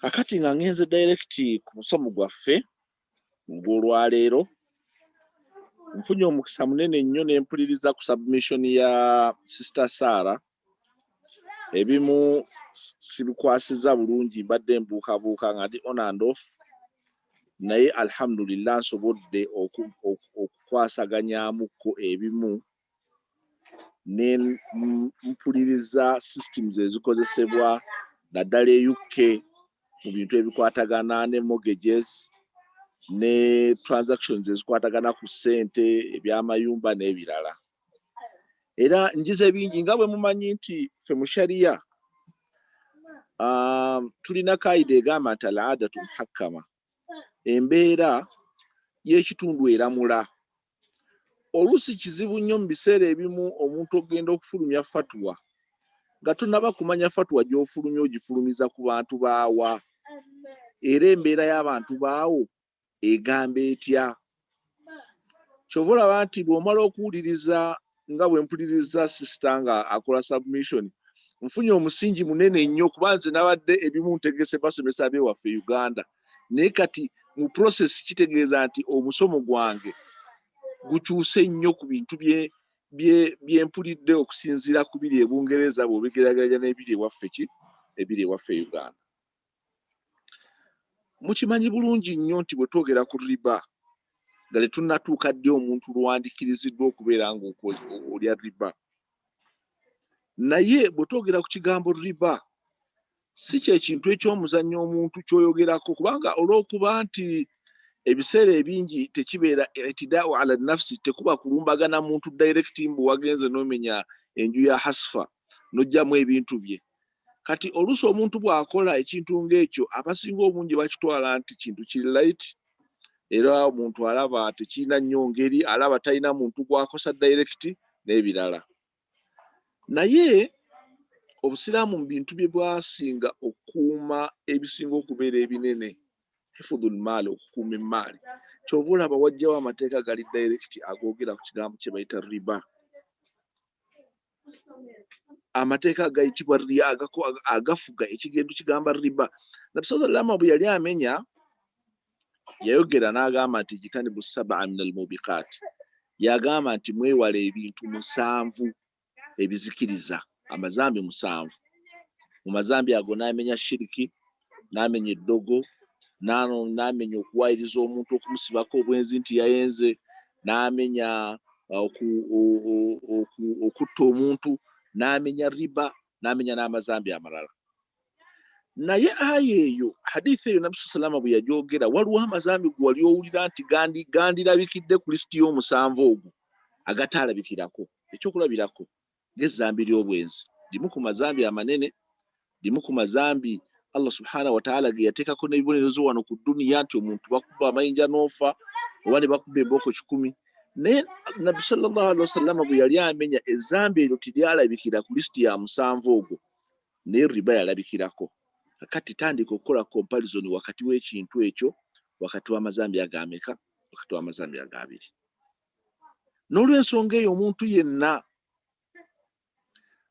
kakati nga ngenze direct ku musomo gwaffe ogw'olwaleero nfunye omukisa munene nnyo ne mpuliriza ku submission ya Sister Sarah ebimu sibikwasiza bulungi mbadde mbuukabuuka nga ndi on and off naye alhamdulillah nsobodde okukwasaganyaamuko ebimu ne mpuliriza systems ezikozesebwa naddala e UK mu bintu ebikwatagana ne mortgages ne transactions ezikwatagana ku ssente ebyamayumba n'ebirala era njize bingi nga bwe mumanyi nti ffe mu sharia tulina kaida egamba nti al-aadatu muhakkama embeera y'ekitundu eramula oluusi kizibu nnyo mu biseera ebimu omuntu ogenda okufulumya fatwa nga tonnaba kumanya fatwa gy'ofulumya ogifulumiza ku bantu baawa era embeera y'abantu baawo egamba etya kyova olaba nti bw'omala okuwuliriza nga bwe mpuliriza sisita nga akola submission nfunye omusingi munene nnyo kuba nze nabadde ebimu ntegese basomesa ab'ewaffe Uganda naye kati mu process kitegeeza nti omusomo gwange gukyuse nnyo ku bintu bye mpulidde okusinziira ku biri e Bungereza bw'obigeraganya n'ebiri ewaffe ebiri ewaffe Uganda mukimanyi bulungi nnyo nti bwe twogera ku riba nga tetunnatuuka ddi omuntu lwandikiriziddwa okubeera ng'olya riba naye bwe twogera ku kigambo riba si kyekintu eky'omuzannyo omuntu ky'oyogerako kubanga olw'okuba nti ebiseera ebingi tekibeera itidaau ala nafsi tekuba kulumbagana muntu direct mbu wagenze n'omenya enju ya hasfa n'ojjamu ebintu bye kati oluusi omuntu bw'akola ekintu ng'ekyo abasinga obungi bakitwala nti kintu kiri right era omuntu alaba tekirina nnyo ngeri alaba talina muntu gwakosa direct n'ebirala naye obusiraamu mu bintu bye bwasinga okukuuma ebisinga okubeera ebinene hifudhul maali okukuuma emaali kyova olaba wajjawo amateeka gali direct agoogera ku kigambo kye bayita riba amateeka agayitibwa agafuga ekigendo kigamba riba nabbi sallallahu bwe yali amenya yayogera n'agamba nti jitanibu sab'a min al-mubiqat yagamba nti mwewale ebintu 7 ebizikiriza amazambi 7 mu mazambi ago n'amenya shiriki n'amenya eddogo n'amenya okuwayiriza omuntu okumusibako obwenzi nti yayenze n'amenya okutta omuntu n'amenya riba n'amenya n'amazambi amalala naye aya eyo hadithi eyo nabbi sallallahu bwe yagyogera waliwo amazambi gwe wali owulira nti gandirabikidde ku lisiti y'omusanvu ogwo agataalabikirako ekyokulabirako ng'ezzambi ly'obwenzi limu ku mazambi amanene limu ku mazambi Allah subhanahu wa ta'ala ge yateekako n'ebibonerezo wano ku duniya nti omuntu bakuba amayinja n'ofa oba ne bakuba embooko 10 naye nabbi sallallahu alaihi wasallam bwe yali amenya ezzambi eryo tiryalabikira ku lisiti ya musanvu ogwo naye riba yalabikirako kati tandika okukola comparison wakati w'ekintu ekyo wakati w'amazambi agameka wakati w'amazambi agabiri n'olw'ensonga eyo omuntu yenna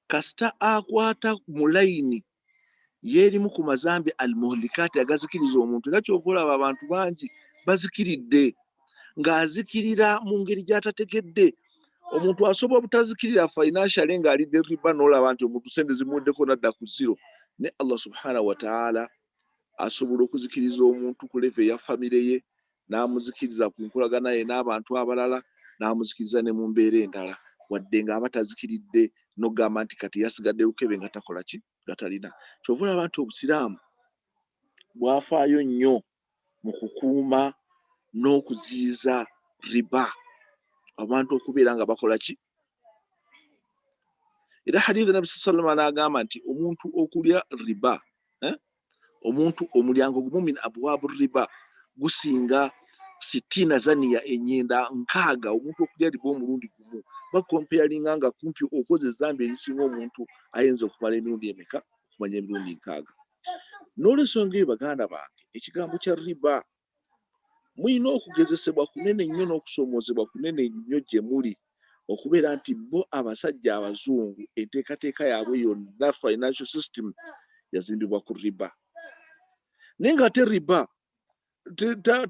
kasita akwata mu layini yeerimu ku mazambi al-muhlikati agazikiriza omuntu era kyova olaba abantu bangi bazikiridde ng'azikirira mu ngeri gy'atategedde omuntu asobola obutazikirira financially ng'alidde riba n'olaba nti omuntu sente zimuweddeko nadda ku zero ne Allah subhanahu wa ta'ala asobola okuzikiriza omuntu ku level ya famire ye n'amuzikiriza ku nkolagana ye n'abantu abalala n'amuzikiriza ne mu mbeera endala wadde nga abatazikiridde n'ogamba nti kati yasigadde lukebe nga takola ki gatalina. Kyova olaba nti obusiraamu bwafaayo nnyo mu kukuuma n'okuziyiza riba, abantu okubeera nga bakola ki. Era hadithi Nabi sallallahu alaihi wasallam n'agamba nti omuntu okulya riba, omuntu omulyango gumu min abwabu riba gusinga 60 zaniya enyenda 6. Omuntu okulya riba omulundi gumu bakompeyalinga nga kumpi okoze ezambi erisinga omuntu ayinza okumala emirundi emeka okumanya emirundi 6. N'olwensonga eyo baganda bange, ekigambo kya riba muyina okugezesebwa kunene nnyo n'okusoomozebwa kunene nnyo gye muli, okubeera nti bo abasajja abazungu enteekateeka yaabwe yonna financial system yazimbibwa ku riba. Naye nga ate riba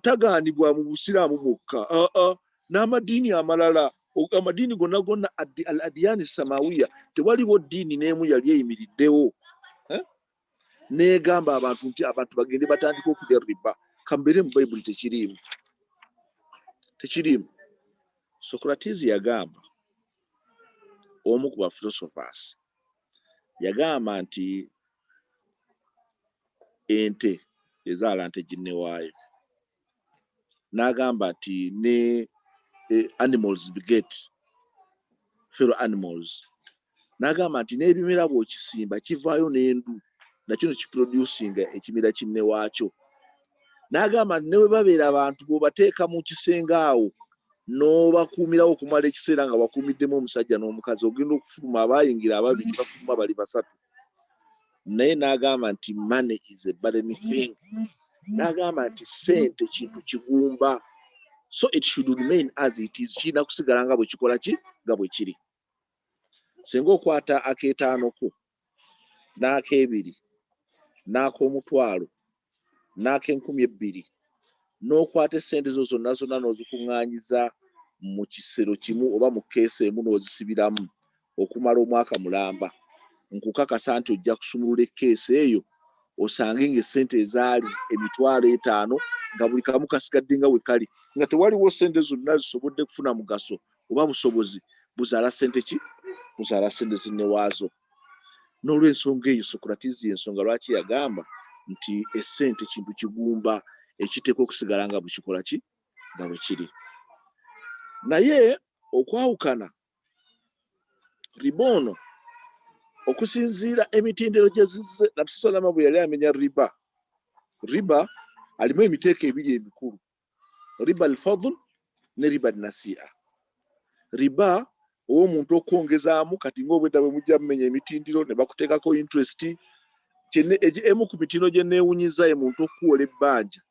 tagaanibwa mu busiraamu bwokka, n'amadiini amalala, amadiini gonna gonna al adiyani samawiya, tewaliwo ddiini n'emu yali eyimiriddewo n'egamba abantu nti abantu bagende batandika okulya riba. Kambeere mu Bayibuli tekiriimu. Socrates yagamba, omu ku philosophers yagamba nti ente ezaala nte ginnewaayo, n'agamba nti ne animals beget fellow animals, n'agamba nti n'ebimera bw'okisimba kivaayo n'endu nakyo ne kiproducinga ekimera kinnewaakyo. N'agamba nti ne bwe babeera abantu bw'obateeka mu kisenge awo n'obakuumirawo okumala ekiseera nga bakuumiddemu omusajja n'omukazi, ogenda okufuluma abayingira ababiri bafuluma bali 3. Naye n'agamba nti money is a barren thing. N'agamba nti sente kintu kigumba, so it should remain as it is. Kirina kusigala nga bwe kikola ki nga bwe kiri. Singa okwata akeetaano ko n'ak'ebiri n'ak'omutwalo n'ak'enkumi 2 n'okwata essente zo zonna n'ozikuŋŋaanyiza mu kisero kimu oba mu keesi emu n'ozisibiramu okumala omwaka mulamba, nkukakasa nti ojja kusumulula ekkeesi eyo osange ng'essente ezaali emitwalo 5 nga buli kamu kasigadde nga we kali, nga tewaliwo ssente zonna zisobodde kufuna mugaso oba busobozi buzaala ssente ki, buzaala ssente zinnewaazo. N'olw'ensonga eyo Socrates y'ensonga lwaki yagamba nti essente kintu kigumba ekiteeka okusigala nga bwekikola ki nga bwe kiri. Naye okwawukana riba ono okusinziira emitendero gye zizze, Nabi salama bwe yali amenya riba alimu emiteeko 2 emikulu, riba al-fadl ne riba al-nasi'a. Riba ow'omuntu okwongezaamu, kati ng'obwedda bwe mujja mumenya emitindiro ne bakuteekako interest, emu ku mitino gye neewunyiza ye muntu okuwola ebbanja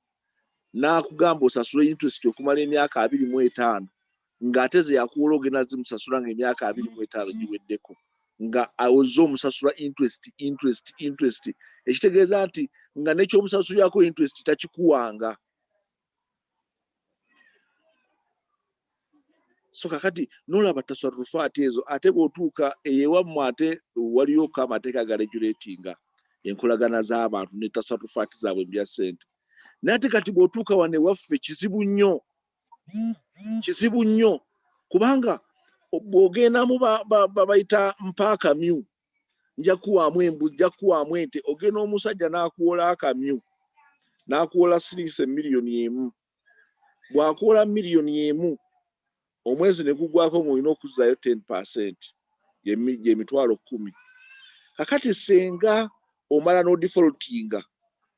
n'akugamba osasule interest okumala emyaka 25, ng'ate ze yakuwola ogenda zimusasula ng'emyaka 25 giweddeko, nga ozze omusasula interest, ekitegeeza nti nga nekyomusasulirako interest takikuwanga. So kakati n'olaba tasarrufaati ezo, ate bw'otuuka eyewammwe ate waliyo ko amateeka ga regulatinga enkolagana z'abantu ne tasarrufaati zaabwe bya ssente. Naye ate kati bw'otuuka wane waffe kizibu nnyo, kubanga bw'ogendamu bayita mpaakamyu, nja kuwaamu embuzi, nja kuwaamu ente, ogenda omusajja n'akuwola akamyu, n'akuwola siringi miliyoni 1. Bw'akuwola miliyoni 1 omwezi ne gugwako ng'olina okuzzaayo 10%, emitwalo 10. Kakati senga omala n'odifoltinga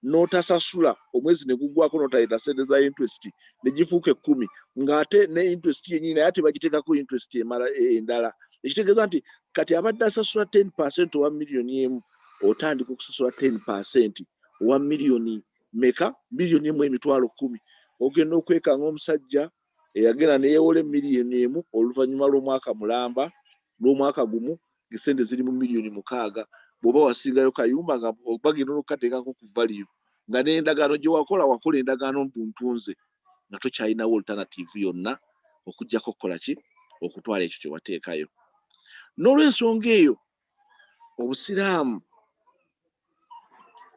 n'otasasula, omwezi ne gugwako n'otayita ssente za interest ne gifuuka 10, ng'ate ne interest yennyini naye ate bagiteekako interest emala endala. Ekitegeeza nti kati abadde asasula 10% owa miliyoni 1 otandika okusasula 10% owa miliyoni meka? Miliyoni 1 emitwalo 10. Ogenda okwekanga omusajja eyagenda neyewola miliyoni 1 oluvannyuma lw'omwaka mulamba, lw'omwaka gumu, ng'essente ziri mu miliyoni 6. Bw'oba wasingayo kayumba nga bagenda n'okukateekako ku value, nga n'endagaano gye wakola endagaano ntuntunze, nga tokyalinawo alternative yonna okuggyako okukola ki? Okutwala ekyo kye wateekayo. N'olw'ensonga eyo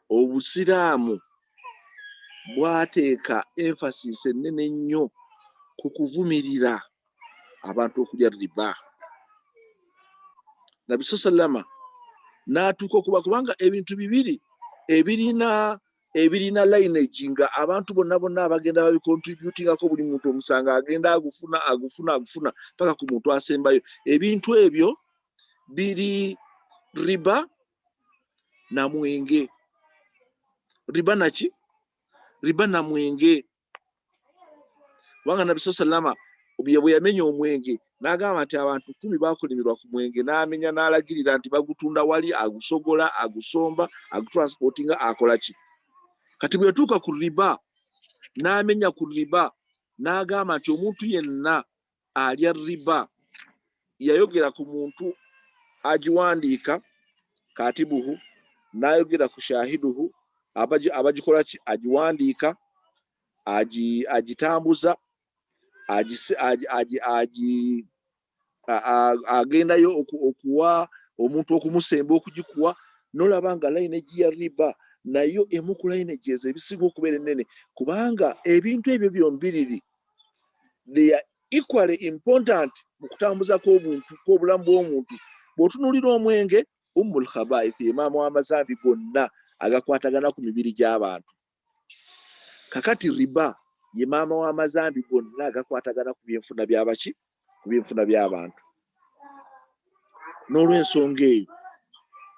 obusiraamu bwateeka emphasis ennene nnyo ku kuvumirira abantu okulya riba. Nabi sallama n'atuuka okuba kubanga ebintu bibiri ebirina lineage nga abantu bonna abagenda babicontributingako buli muntu omusanga agenda agufuna paka ku muntu asembayo. Ebintu ebyo biri riba na mwenge. Riba naki? Riba na mwenge. Wanga Nabi sallama bwe yamenya omwenge n'agamba nti abantu 10 bakolemerwa ku mwenge, n'amenya n'alagirira nti bagutunda wali, agusogola, agusomba, agutransportinga, akola ki. Kati bwe yatuuka ku riba n'amenya ku riba n'agamba nti omuntu yenna alya riba, yayogera ku muntu agiwandiika katibuhu, n'ayogera ku shahiduhu abagikola ki, agiwandiika, agitambuza, agendayo okuwa omuntu okumusemba okugikuwa. Nolaba nga lineage ya riba nayo emu ku lineages ebisinga okubeera ennene, kubanga ebintu ebyo byombiriri they are equally important mu kutambuza kw'obulamu bw'omuntu. Bw'otunuulira omwenge, ummul khaba'ith, maama w'amazambi gonna agakwatagana ku mibiri gy'abantu. Kakati riba ye maama w'amazambi gonna agakwatagana ku byenfuna by'abaki, ku byenfuna by'abantu. N'olw'ensonga eyo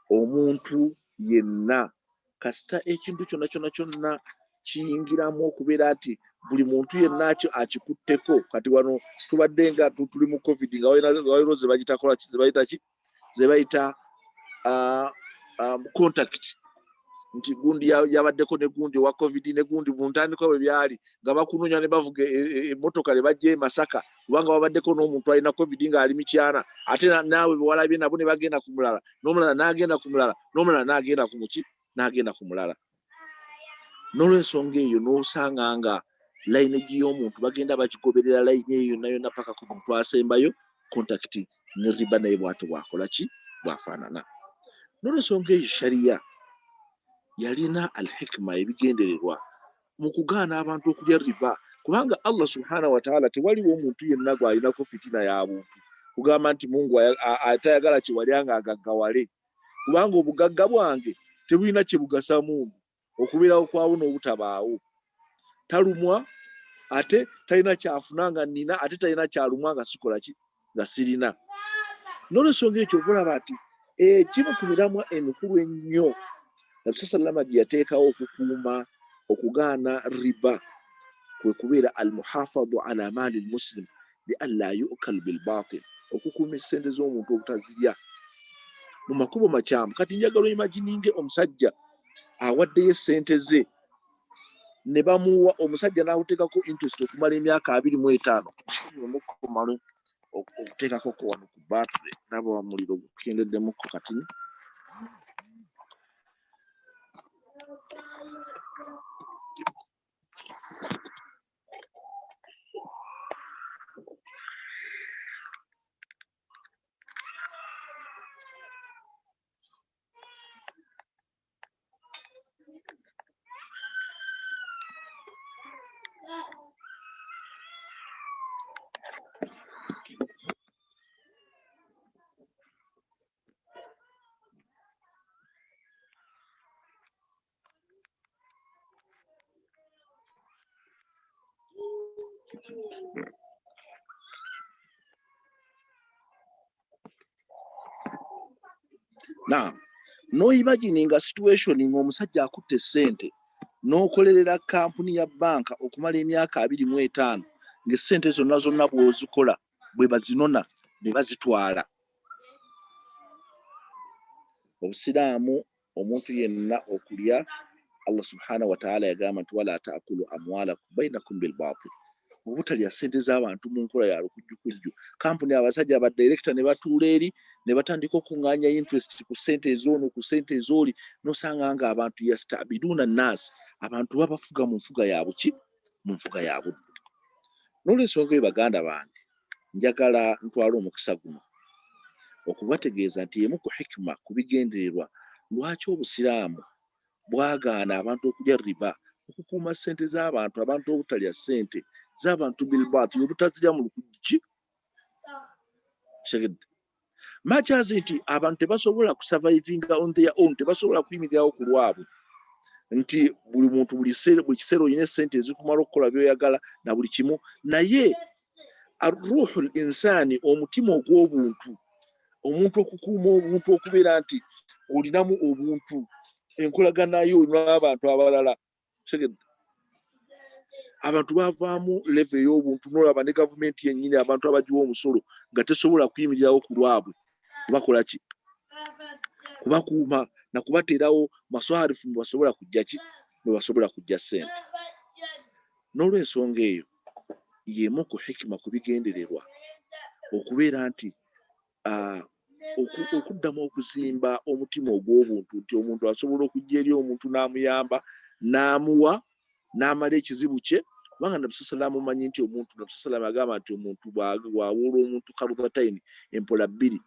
omuntu yenna kasita ekintu kyonna kiyingiramu okubeera ati buli muntu yenna akikutteko. Kati wano tubadde nga tuli mu covid nga waliwo ze bayita contact, nti gundi yabaddeko ne gundi wa covid ne gundi mu ntandikwa bwe byali nga bakunoonya ne bavuga emmotoka ne bajja e Masaka kubanga wabaddeko n'omuntu alina covid ng'ali mityana, ate naawe bewalabye nabo ne bagenda ku mulala, n'omulala n'agenda ku mulala, n'omulala n'agenda ku muki, n'agenda ku mulala. N'olw'ensonga eyo n'osanga nga lineage y'omuntu bagenda bakigoberera line eyo yonna paka ku muntu asembayo. Contact ne riba naye bw'atyo bwakola ki, bwafaanana. N'olw'ensonga eyo sharia yalina al-hikma, ebigendererwa mu kugaana abantu okulya riba, kubanga Allah subhanahu wa ta'ala tewaliwo omuntu yenna gw'alinako fitina ya buntu kugamba nti Mungu atayagala kyewalyanga agaggawale, kubanga obugagga bwange tebulina kye bugasa muntu okubeerawo kwawo n'obutabaawo. Talumwa ate talina kyafuna nga nnina, ate talina kyalumwa nga sikola ki, nga sirina. N'olw'ensonga ekyo olaba ati ekimu ku miramwa emikulu ennyo Nabi sallama gye yateekawo okukuuma okugaana riba kwe kubeera al-muhafadhu ala mali muslim li alla yu'kal bil batil, okukuuma essente z'omuntu obutazirya mu makubo makyamu. Kati njagala oyimagininge omusajja awaddeyo essente ze ne bamuwa, omusajja n'akuteekako interest okumala emyaka 25 omukkomalo okuteekako ko wano ku battery nabo omuliro gukendeddemukko kati. Now, no imagining a situation ng'omusajja akutte ssente n'okolerera kampuni ya banka okumala emyaka 25 ng'essente zonna bw'ozikola bwe bazinona ne bazitwala. Obusiraamu omuntu yenna okulya, Allah subhanahu wa ta'ala yagamba nti wala ta'kulu amwalakum bainakum bil batil, obutalya ssente z'abantu mu nkola ya lukujjukujju. Kampuni abasajja abadirector ne batuula eri ne batandika okuŋŋaanya interest ku ssente ez'ono ku ssente ez'oli, n'osanga nga abantu yastabiduuna nnaasi, abantu babafuga mu nfuga ya buki, mu nfuga ya buddu. N'olw'ensonga eyo baganda bange njagala ntwala omukisa guno okubategeeza nti emu ku hikima ku bigendererwa lwaki obusiraamu bwagaana abantu okulya riba, okukuuma ssente z'abantu, abantu obutalya ssente z'abantu bil batil, obutazirya mu lukujju. much as nti abantu tebasobola kusurvivinga on their own, tebasobola kuyimirirawo ku lwabwe, nti buli muntu buli kiseera olina essente ezikumala okukola by'oyagala na buli kimu, naye ruhul insani, omutima ogw'obuntu, omuntu okukuuma obuntu, okubeera nti olinamu obuntu, enkolagana yo n'abantu abalala. Abantu bavaamu level ey'obuntu, n'olaba ne gavumenti yennyini abantu abagiwa omusolo nga tesobola kuyimirirawo ku lwabwe, kubakola ki? Kubakuuma na kubateerawo maswarifu mwe basobola kujja ki? Mwe basobola kujja ssente. N'olw'ensonga eyo y'emu ku hikima ku bigendererwa okubeera nti okuddamu okuzimba omutima ogw'obuntu, nti omuntu asobola okujja eri omuntu n'amuyamba, n'amuwa, n'amala ekizibu kye, kubanga Nabbi sallallahu amanyi nti omuntu, Nabbi sallallahu agamba nti omuntu bw'awola omuntu karudhatayini, empola bbiri,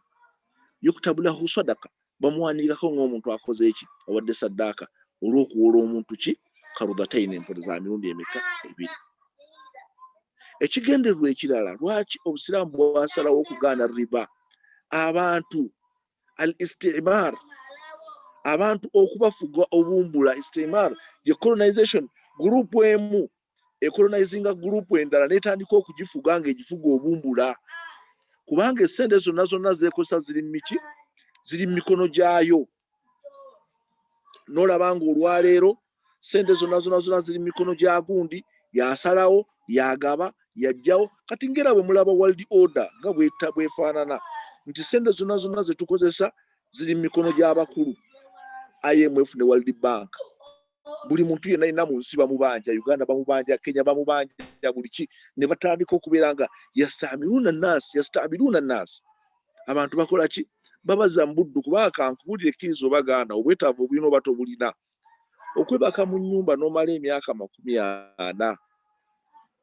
yuktabulahu sadaka, bamuwandiikako ng'omuntu akoze eki? Awadde saddaaka olw'okuwola omuntu ki? Karudhatayini, empola za mirundi emeka? Ebiri. Ekigendererwa ekirala lwaki obusiraamu bwasalawo okugaana riba, abantu al istimar, abantu okubafuga obumbula. Istimar ye colonization, group emu ecolonizinga group endala n'etandika okugifuga ng'egifuga obumbula, kubanga essente zonna zonna zeekosa ziri miki? Ziri mu mikono gyayo. N'olaba nga olwaleero ssente zonna ziri mu mikono gya gundi, yasalawo, yagaba, yajjawo. Kati ngera bwe mulaba world order nga bwefaanana, nti ssente zonna ze tukozesa ziri mu mikono gy'abakulu, IMF ne World Bank. Buli muntu yenna yenna mu nsi bamubanja, Uganda bamubanja, Kenya bamubanja, buli ki, ne batandika okubeera nga yastamiruna nnaasi. Abantu bakola ki? Babaza mbuddu, kubanga kankubulire ekkiriza obagaana, obwetaavu obulina oba tobulina. Okwebaka mu nnyumba n'omala emyaka 40,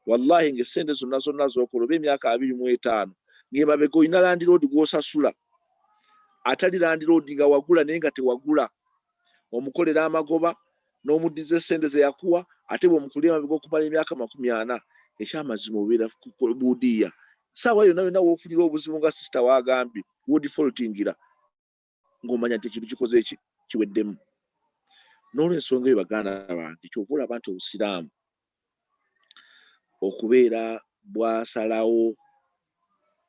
wallahi ng'essente zonna z'okola oba emyaka 25, ng'emabega olina landiroodi gw'osasula, atali landiroodi nga wagula naye nga tewagula, omukolera amagoba n'omuddiza essente ze yakuwa, ate bw'omukulira emabega okumala emyaka 40, ekyamazima obeera buudiya. Saawa yonna yonna w'ofunira obuzibu nga sisita w'agambye, w'odifoltingira, ng'omanya nti ekintu kikoze eki? Kiweddemu. N'olw'ensonga eyo baganda bange, kyova olaba nti obusiraamu okubeera bwasalawo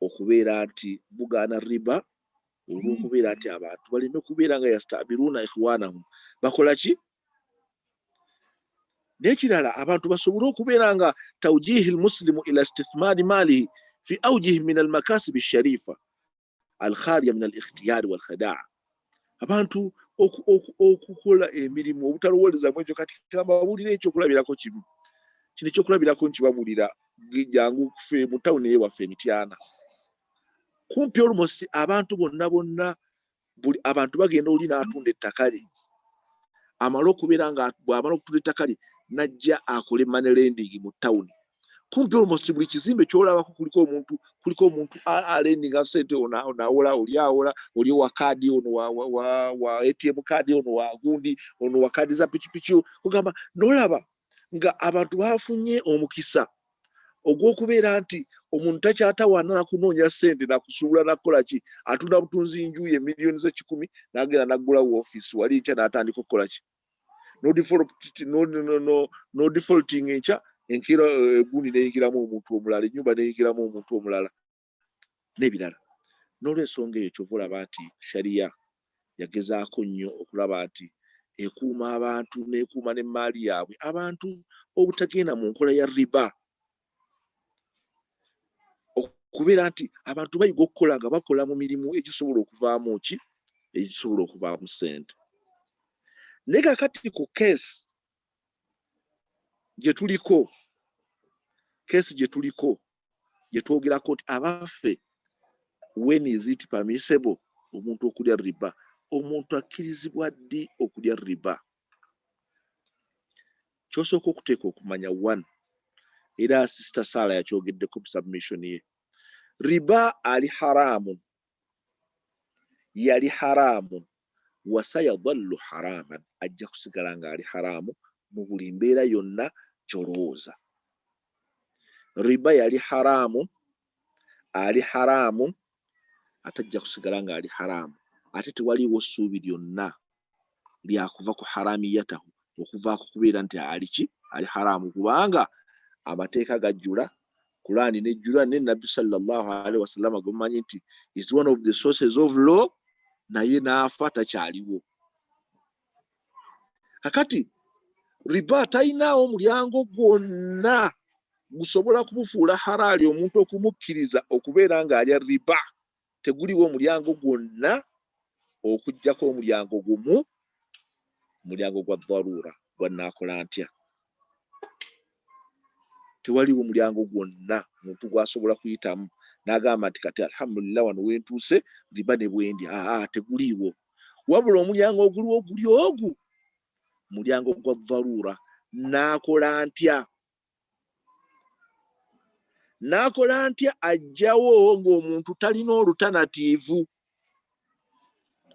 okubeera nti bugaana riba, olw'okubeera nti abantu baleme kubeera nga yastabiruuna ikhwanahum. Bakola ki? N'ekirala, abantu basobole okubeera nga tawjihi lmuslimu ila istithmari maalihi fi awjihi min almakasib alsharifa alkhaliya min alikhtiyari walkhadaa. Abantu okukola emirimu obutalowoolezamu ekyo. Kati kambabuulira ekyokulabirako kimu. Kino ekyokulabirako nkibabuulira jangu ffe mu tawuni ey'ewaffe Emityana. Kumpi almost abantu bonna abantu bagenda oli n'atunda ettaka lye, amala okubeera nga bw'amala okutunda ettaka lye n'ajja akole money lending mu tawuni. Kumpi almost buli kizimbe ky'olabako kuliko omuntu alendinga ssente, onaawola, oli awola, oli wa kaadi, ono wa ATM kaadi, ono wa gundi, ono wa kaadi za pikipiki. Ogamba n'olaba nga abantu bafunye omukisa ogw'okubeera nti omuntu takyatawaana na kunoonya ssente na kusuubula na kukola ki, atunda butunzi nju ye miliyoni ze 10 n'agenda n'aggula woofiisi wali nkya n'atandika okukola ki? No defaulting enkya, enkira egundi n'eyingiramu omuntu omulala, ennyumba n'eyingiramu omuntu omulala n'ebirala. N'olw'ensonga eyo kyova olaba nti shariya yagezaako nnyo okulaba nti ekuuma abantu n'ekuuma n'emmaali yaabwe, abantu obutagenda mu nkola ya riba, okubeera nti abantu bayiga okukola nga bakola mu mirimu egisobola okuvaamu ki? Egisobola okuvaamu ssente. Naye kakati ku keesi gye tuliko gye twogerako nti abaffe, when is it permissible omuntu okulya riba? Omuntu akkirizibwa ddi okulya riba? Ky'osooka okuteeka okumanya, 1, era Sister Sarah yakyogeddeko mu submission ye, riba ali haramun, yali haramun, wasayadallu haraman, ajja kusigala nga ali haramu mu buli mbeera yonna gy'olowooza. Riba yali haramun, ali haramun, atajja kusigala nga ali haramu ate tewaliwo ssuubi lyonna lyakuva ku haramiyatahu okuvaako kubeera nti ali haramu kubanga amateeka gajjula Qur'ani nejjula ne Nabbi sallallahu alaihi wasallam gumanyi nti is one of the sources of law naye naafa takyaliwo. Kakati riba tayinaawo mulyango gwonna gusobola kumufuula halaali omuntu okumukkiriza okubeera ng'alya riba. Teguliwo omulyango gwonna okuggyako omulyango gumu, omulyango gwa dharura gwanaakola ntya. Tewaliwo omulyango gwonna omuntu gwasobola kuyitamu n'agamba nti kati alhamdulillah wano wentuuse riba ne bwendi. Teguliwo. Wabula omulyango oguliwo guli ogu, mulyango gwa dharura. N'akola ntya? N'akola ntya ajjawo ng'omuntu talina olutanatiivu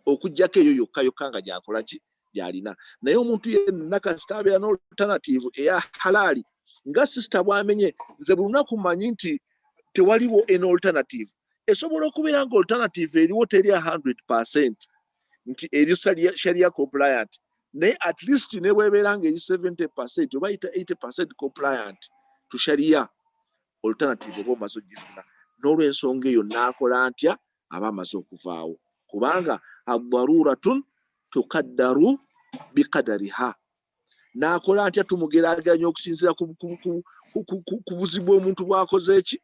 okuggyako eyo yokka nga gyakola ki gy'alina. Naye omuntu yenna kasita abeera n'olutanatiivu eya halaali nga sisita bw'amenye nze buli lunaku mmanyi nti tewaliwo an alternative. Esobola okubeera nga alternative eriwo teri 100% nti eri sharia compliant, naye at least ne bw'ebeera nga eri 70% oba 80% compliant to sharia, alternative oba omaze ogifuna. N'olw'ensonga eyo n'akola ntya? Aba amaze okuvaawo kubanga ad-daruratun tukaddaru biqadariha. N'akola ntya? Tumugeraageranya okusinziira ku buzibu omuntu bw'akoze ki,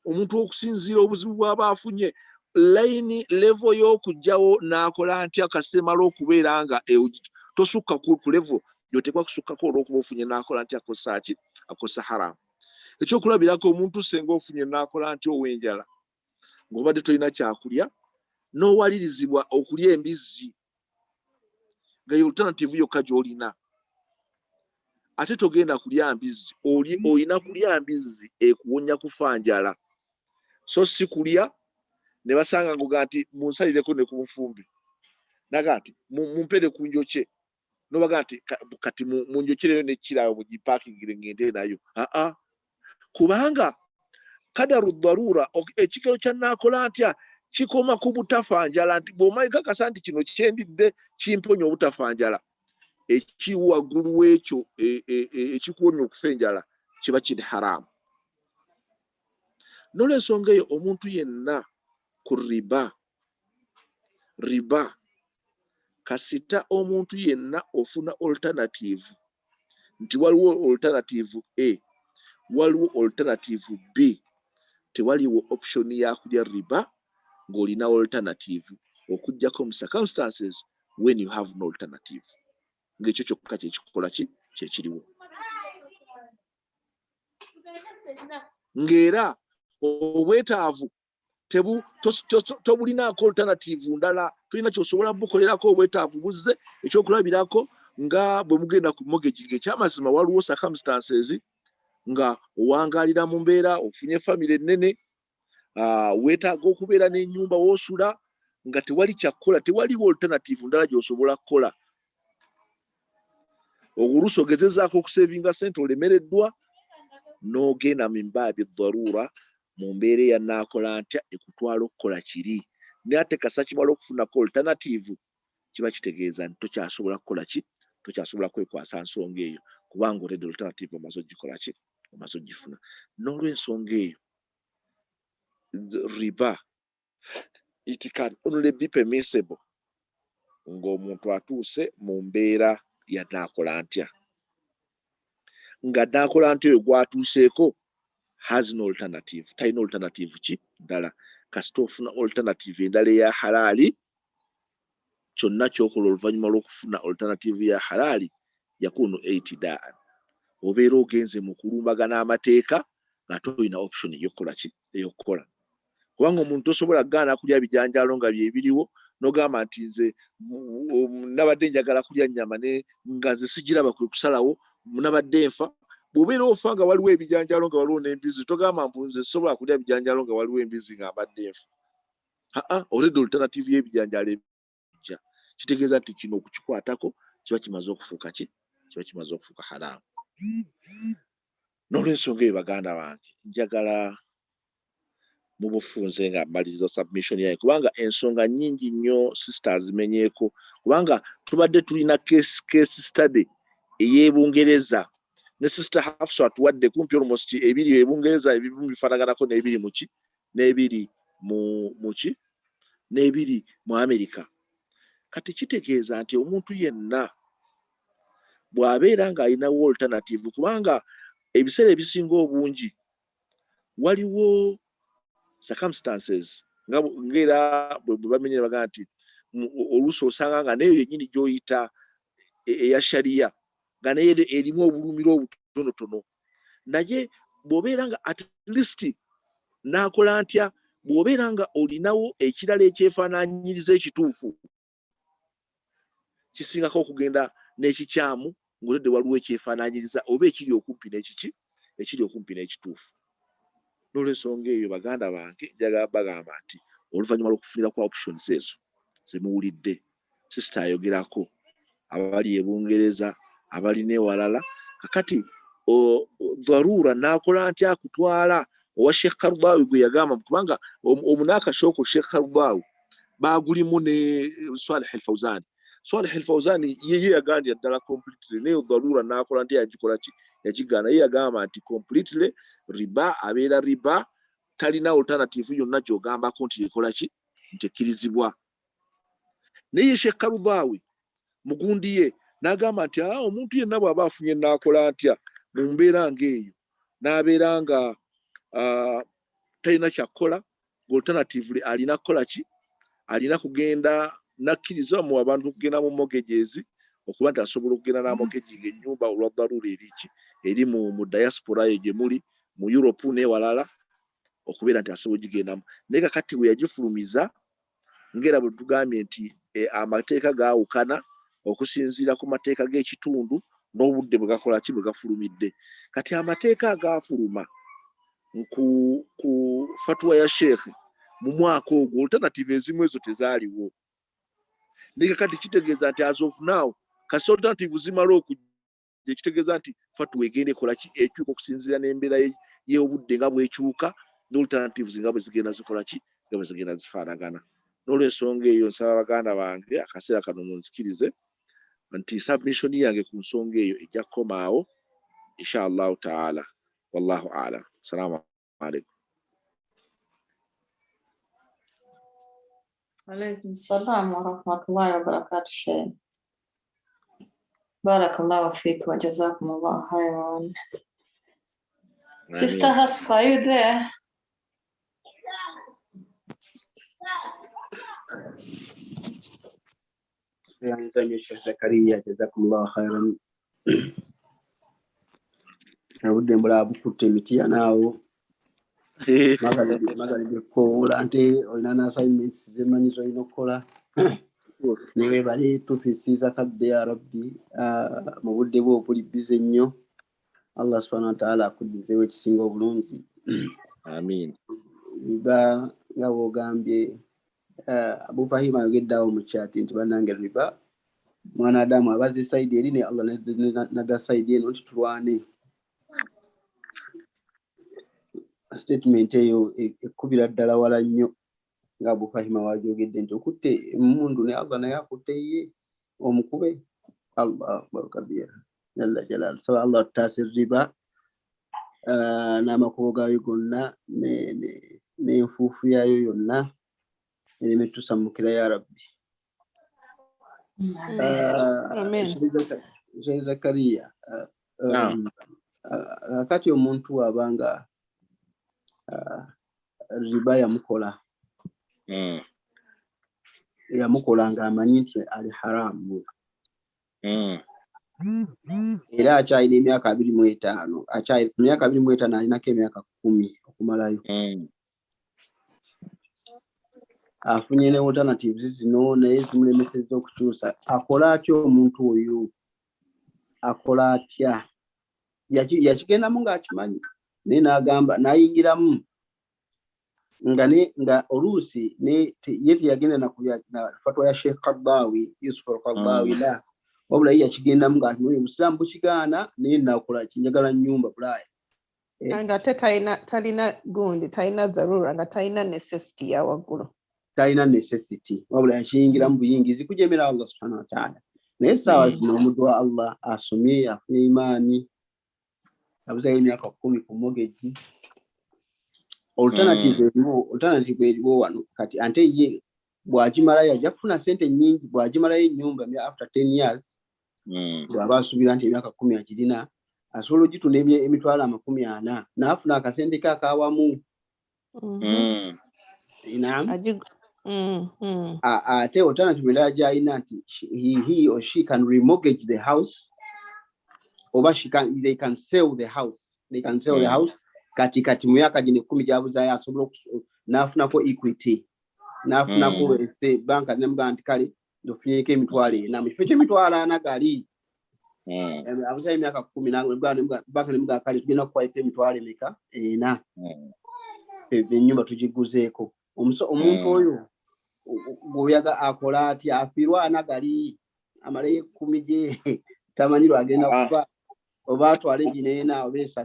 omuntu okusinziira obuzibu bw'aba afunye. Layini levo y'okugjawo n'akola ntya? Kasita emala okubeera nga tosukka ku levo gyotekwa kusukkako olw'okuba ofunye n'akola ntya? Akosa ki? Akosa haramu. Ekyokulabirako omuntu senga ofunye n'akola ntya ow'enjala ng'obadde tolina kyakulya n'owalirizibwa okulya embizzi nga ye alternative yokka gy'olina, ate togenda kulya mbizzi, olina kulya mbizzi ekuwonya kufa njala, so si kulya ne basanga ngoga nti munsalireko ne ku nfumbi naga nti mumpere ku njokye nobaga nti kati munjokyereyo n'ekiraawo mugipakingire ngende nayo. Kubanga kadaru dharura ekikero kya naakola ntya kikoma ku butafanjala nti bw'omanyi kakasa nti kino kyendidde kimponya obutafanjala, ekiri waggulu w'ekyo ekikuwonya okufa enjala kiba kiri haramu. N'olw'ensonga eyo omuntu yenna ku riba kasita omuntu yenna ofuna alternative nti waliwo alternative A, waliwo alternative B, tewaliwo option ya kulya riba ng'olina alternative okuggyako mu circumstances when you have no alternative. Ng'ekyo kyokka kyekikola ki kyekiriwo. Ng'era obwetaavu tobulinaako alternative ndala, tulina kyosobola bukolerako obwetaavu buzze. Ekyokulabirako nga bwe mugenda ku mortgage, ng'ekyamazima waliwo circumstances nga owangaalira mu mbeera ofunye famire ennene, weetaaga okubeera n'ennyumba w'osula nga tewali kyakukola, tewaliwo alternative ndala gy'osobola kukola. Oluusi ogezezaako okusevinga ssente olemereddwa n'ogenda min baabi dharura mu mbeera eyannaakola ntya ekutwala okukola kiri. Naye ate kasa kimala okufunako alternative kiba kitegeeza nti tokyasobola kukola ki, tokyasobola kwekwasa nsonga eyo kubanga already alternative omaze ogikola ki, omaze ogifuna. N'olw'ensonga eyo riba it can only be permissible ng'omuntu atuuse mu mbeera yannaakola ntya. Nga naakola ntya oyo gwatuuseeko has no alternative, talina alternative ki ndala. Kasita ofuna alternative endala eya halaali, kyonna kyokola oluvannyuma lw'okufuna alternative ya halaali yakunu eitidaan. Obeera ogenze mu kulumbagana amateeka nga tolina option ey'okukola ki, ey'okukola. Kubanga omuntu tosobola kugaana kulya bijanjaalo nga bye biriwo n'ogamba nti nze nabadde njagala kulya nnyama nga nze sigiraba kwe kusalawo nabadde nfa. Bw'obeera ofa nga waliwo ebijanjaalo nga waliwo n'embizzi, togamba mbu nze sobola kulya bijanjaalo nga waliwo embizzi nga mbadde nfa. Already alternative y'ebijanjaalo ebijja, kitegeeza nti kino okukikwatako kiba kimaze okufuuka ki, kiba kimaze okufuuka haramu. N'olw'ensonga eyo baganda bange njagala mu bufunze nga mmaliriza submission yaye kubanga ensonga nnyingi nnyo sisters zimenyeeko kubanga tubadde tulina case study ey'Ebungereza ne sister Hafsa atuwadde kumpi almost ebiri Ebungereza ebimu bifaanaganako n'ebiri muki n'ebiri muki n'ebiri mu Amerika. Kati kitegeeza nti omuntu yenna bw'abeera ng'alinawo alternative kubanga ebiseera ebisinga obungi waliwo circumstances ng'era bwe bamenyera baga nti oluusi osanga nga nayo yennyini gy'oyita eya sharia nga naye erimu obulumiro obutonotono naye bw'obeera nga at least n'akola ntya bw'obeera nga olinawo ekirala ekyefaanaanyiriza ekituufu kisingako okugenda n'ekikyamu ng'oledde waliwo ekyefaanaanyiriza oba ekiri okumpi n'ekiki ekiri okumpi n'ekituufu. N'olw'ensonga eyo baganda bange njagala bagamba nti oluvannyuma lw'okufunira kwa options ezo ze muwulidde sister ayogerako abali Ebungereza abali n'ewalala kakati dharura n'akola ntya akutwala owa Sheikh Kardawi gwe yagamba kubanga omunakashoko Sheikh Kardawi bagulimu ne Salih al-Fawzani. Salih al-Fawzani yeye yagambye ddala completely ne dharura n'akola ntya yagikola ki yagigana ye yagamba nti completely riba abeera riba talina alternative yonna gy'ogambako nti yekola ki nti ekkirizibwa. Naye Sheikh Kardawi mugundi ye n'agamba nti omuntu yenna bw'aba afunye n'akola ntya mu mbeera ng'eyo n'abeera nga talina kyakukola ng'alternatively alina kukola ki alina kugenda nakkiriza mu abantu kugenda mu mortgages okuba nti asobola okugenda n'amortgaging ennyumba olwa dharura eri mu diaspora ye gye muli mu Europe n'ewalala okubeera nti asobola ogigendamu. Naye kakati we yagifulumiza ng'era bwe tugambye nti amateeka gaawukana okusinziira ku mateeka g'ekitundu n'obudde bwe gakola ki bwe gafulumidde. Kati amateeka agaafuluma ku fatwa ya Sheikh mu mwaka ogwo alternative ezimu ezo tezaaliwo. Naye kakati kitegeeza nti as of now kasi alternative zimala okujja ekitegeeza nti fatwa egenda ekola ki ekyuka okusinziira n'embeera y'obudde nga bw'ekyuka n'alternatives nga bwe zigenda zikola ki nga bwe zigenda zifaanagana. N'olw'ensonga eyo nsaba baganda bange akaseera kano munzikirize nti submission yange ku nsonga eyo ejja kukomaawo inshallah taala. Wallahu a'lam. Salaamu alaikum. Alaikum salam wa rahmatullahi wa barakatuh, Sheikh. Barakallahu feek wa jazakumullah khairan. Sister Hasfa, are you there? Zakaria, jazakumullah khairan. Nabudde mbula bukutte emitiya naawo magalibye kola nti olina na assignments zemanyi zolina okukola newe bali tufisiza kadde ya rabbi mu budde bwo obuli bize nnyo. Allah subhanahu wa ta'ala akuddizeewo ekisinga obulungi. Amin. Riba nga bw'ogambye Abu Fahima ayogeddeawo mu kyati nti bannange riba mwanadamu abaze sayidi eri ne Allah nadda sayidi eno nti tulwane. Statement eyo ekkubira ddala wala nnyo nga Abu Fahima wagyogedde nti okutte emundu ne Allah naye akutte ye omukube. Allah akbar kabira jalla jalal. So Allah taasi riba n'amakubo gaayo gonna n'enfuufu yaayo yonna ereme tusamukira ya rabbi. Sheikh Zakaria, kati omuntu abanga riba yamukola ng'amanyi nti ali haramu era akyalina emyaka 25 akyali ku myaka 25 alinako emyaka 10 okumalayo. Afunye ne alternatives zino naye zimulemesezza okukyusa. Akola atya omuntu oyo? Akola atya? Yakigendamu ng'akimanyi naye n'agamba n'ayingiramu nga oluusi ye teyagenda na fatwa ya Sheikh Kardawi Yusuf al-Kardawi la wabula ye yakigendamu ng'akimanyi obusiraamu bukigaana naye nakola ki njagala nnyumba bulaaya nga talina gundi talina dharura nga talina necessity ya waggulu talina necessity wabula yakiyingira mu buyingizi kujemera Allah subhanahu wa ta'ala naye saawa zino omuntu wa Allah asomye afune imaani abuzayo emyaka 10 ku mortgage alternative eriwo wano kati ante ye bw'agimalayo ajja kufuna sente nnyingi bw'agimalayo ennyumba after 10 years bw'aba asuubira nti emyaka 10 agirina asobola ogitunda emitwalo 40 n'afuna akasente ke akawamu ate alternative era gy'alina nti he or she can remortgage the house oba they can sell the house kati mu myaka gino 10 gy'abuzaayo asobola n'afunako equity n'afunako banka nemugamba nti kale ndofunyeko emitwalo 40 mu kifo ky'emitwalo 40 gali abuzaayo emyaka 10 banka nemugamba kale tugenda kukwalika emitwalo 40 ennyumba tugiguzeeko omuntu oyo bw'oyaga akola atya afiirwa 40 gali amalayo 10 gye tamanyi lwagenda kufa oba atwale gineena oba 3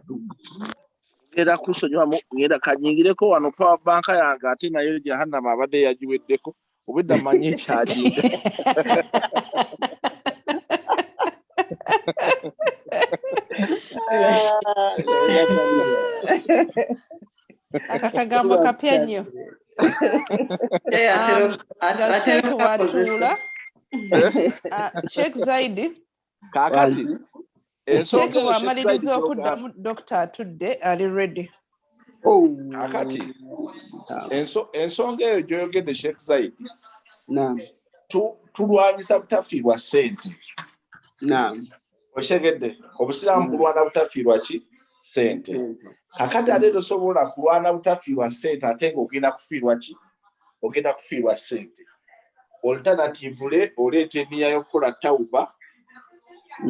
ngenda kusonyiwamu ngenda kanyingireko wano power banka yange ate nayo jahannama abadde yagiweddeko obedda mmanyi ekyaginde akagambo kapya nnyo nga Sheikh watuula Sheikh Zaidi kakati Sheikh bw'amaliriza okuddamu Dr. atudde ali ready kakati ensonga eyo gy'oyogedde Sheikh Zaidi tulwanyisa butafiirwa ssente okyegedde obusiraamu bulwana butafiirwa ki ssente kakati ate tosobola kulwana butafiirwa ssente ate ng'ogenda kufiirwa ki ogenda kufiirwa ssente alternatively oleeta enniya y'okukola tawuba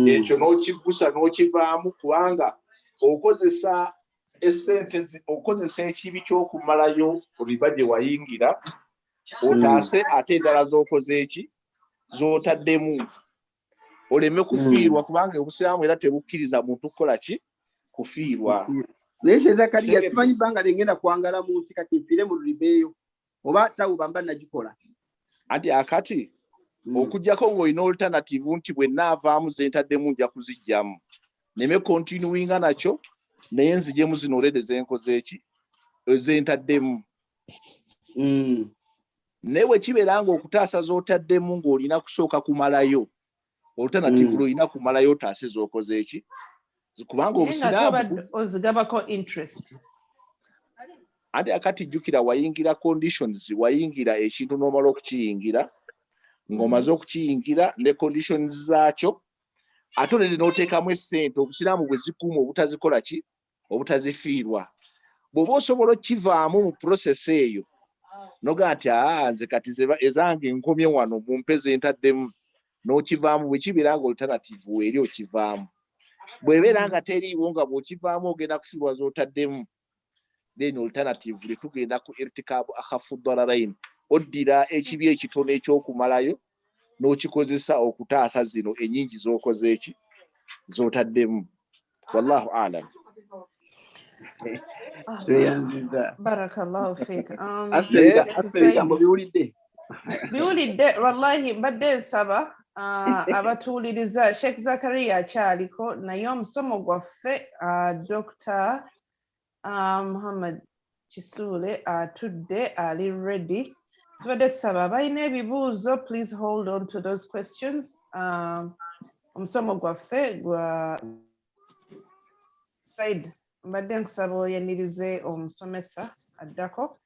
ekyo n'okiggusa n'okivaamu kubanga okozesa essente okozesa ekibi ky'okumalayo riba gye wayingira otaase ate endala z'okoze eki z'otaddemu oleme kufiirwa kubanga obusiraamu era tebukkiriza muntu kukola ki kufiirwa naye Zakariya simanyi bbanga lyengenda kwangala mu nsi kati nfiire mu riba eyo oba tawuba mba nagikola anti akati okujjako ng'olina alternative nti bwe nnaavaamu ze ntaddemu nja kuzijjamu neme continuinga nakyo naye nzijemu zino olede zenkoze eki ezentaddemu naye bwe kibeera nga okutaasa z'otaddemu ng'olina kusooka kumalayo alternative olina kumalayo otaase z'okoze eki kubanga obusiraamu ozigabako interest ate akati jjukira wayingira conditions wayingira ekintu n'omala okukiyingira ng'omaze okukiyingira ne conditions zaakyo ate olede n'oteekamu essente obusiraamu bwe zikuuma obutazikola ki obutazifiirwa bw'oba osobola okivaamu mu process eyo noga nti nze kati ezange nkomye wano mumpe ze ntaddemu n'okivaamu bwe kibeera nga alternative weeri okivaamu bw'ebeera nga teriiwo nga bw'okivaamu ogenda kufiirwa z'otaddemu then alternatively tugenda ku irtikaabu akhafu dararain oddira ekibi ekitono eky'okumalayo n'okikozesa okutaasa zino ennyingi z'okoze eki z'otaddemu wallahu alam barakallahu fik biwulidde wallahi mbadde nsaba abatuwuliriza Sheikh Zakariya akyaliko naye omusomo gwaffe Dr. Muhammad Kisuule atudde ali ready tubadde tusaba abalina ebibuuzo please hold on to those questions omusomo gwaffe gwa Said mbadde nkusaba oyanirize omusomesa addako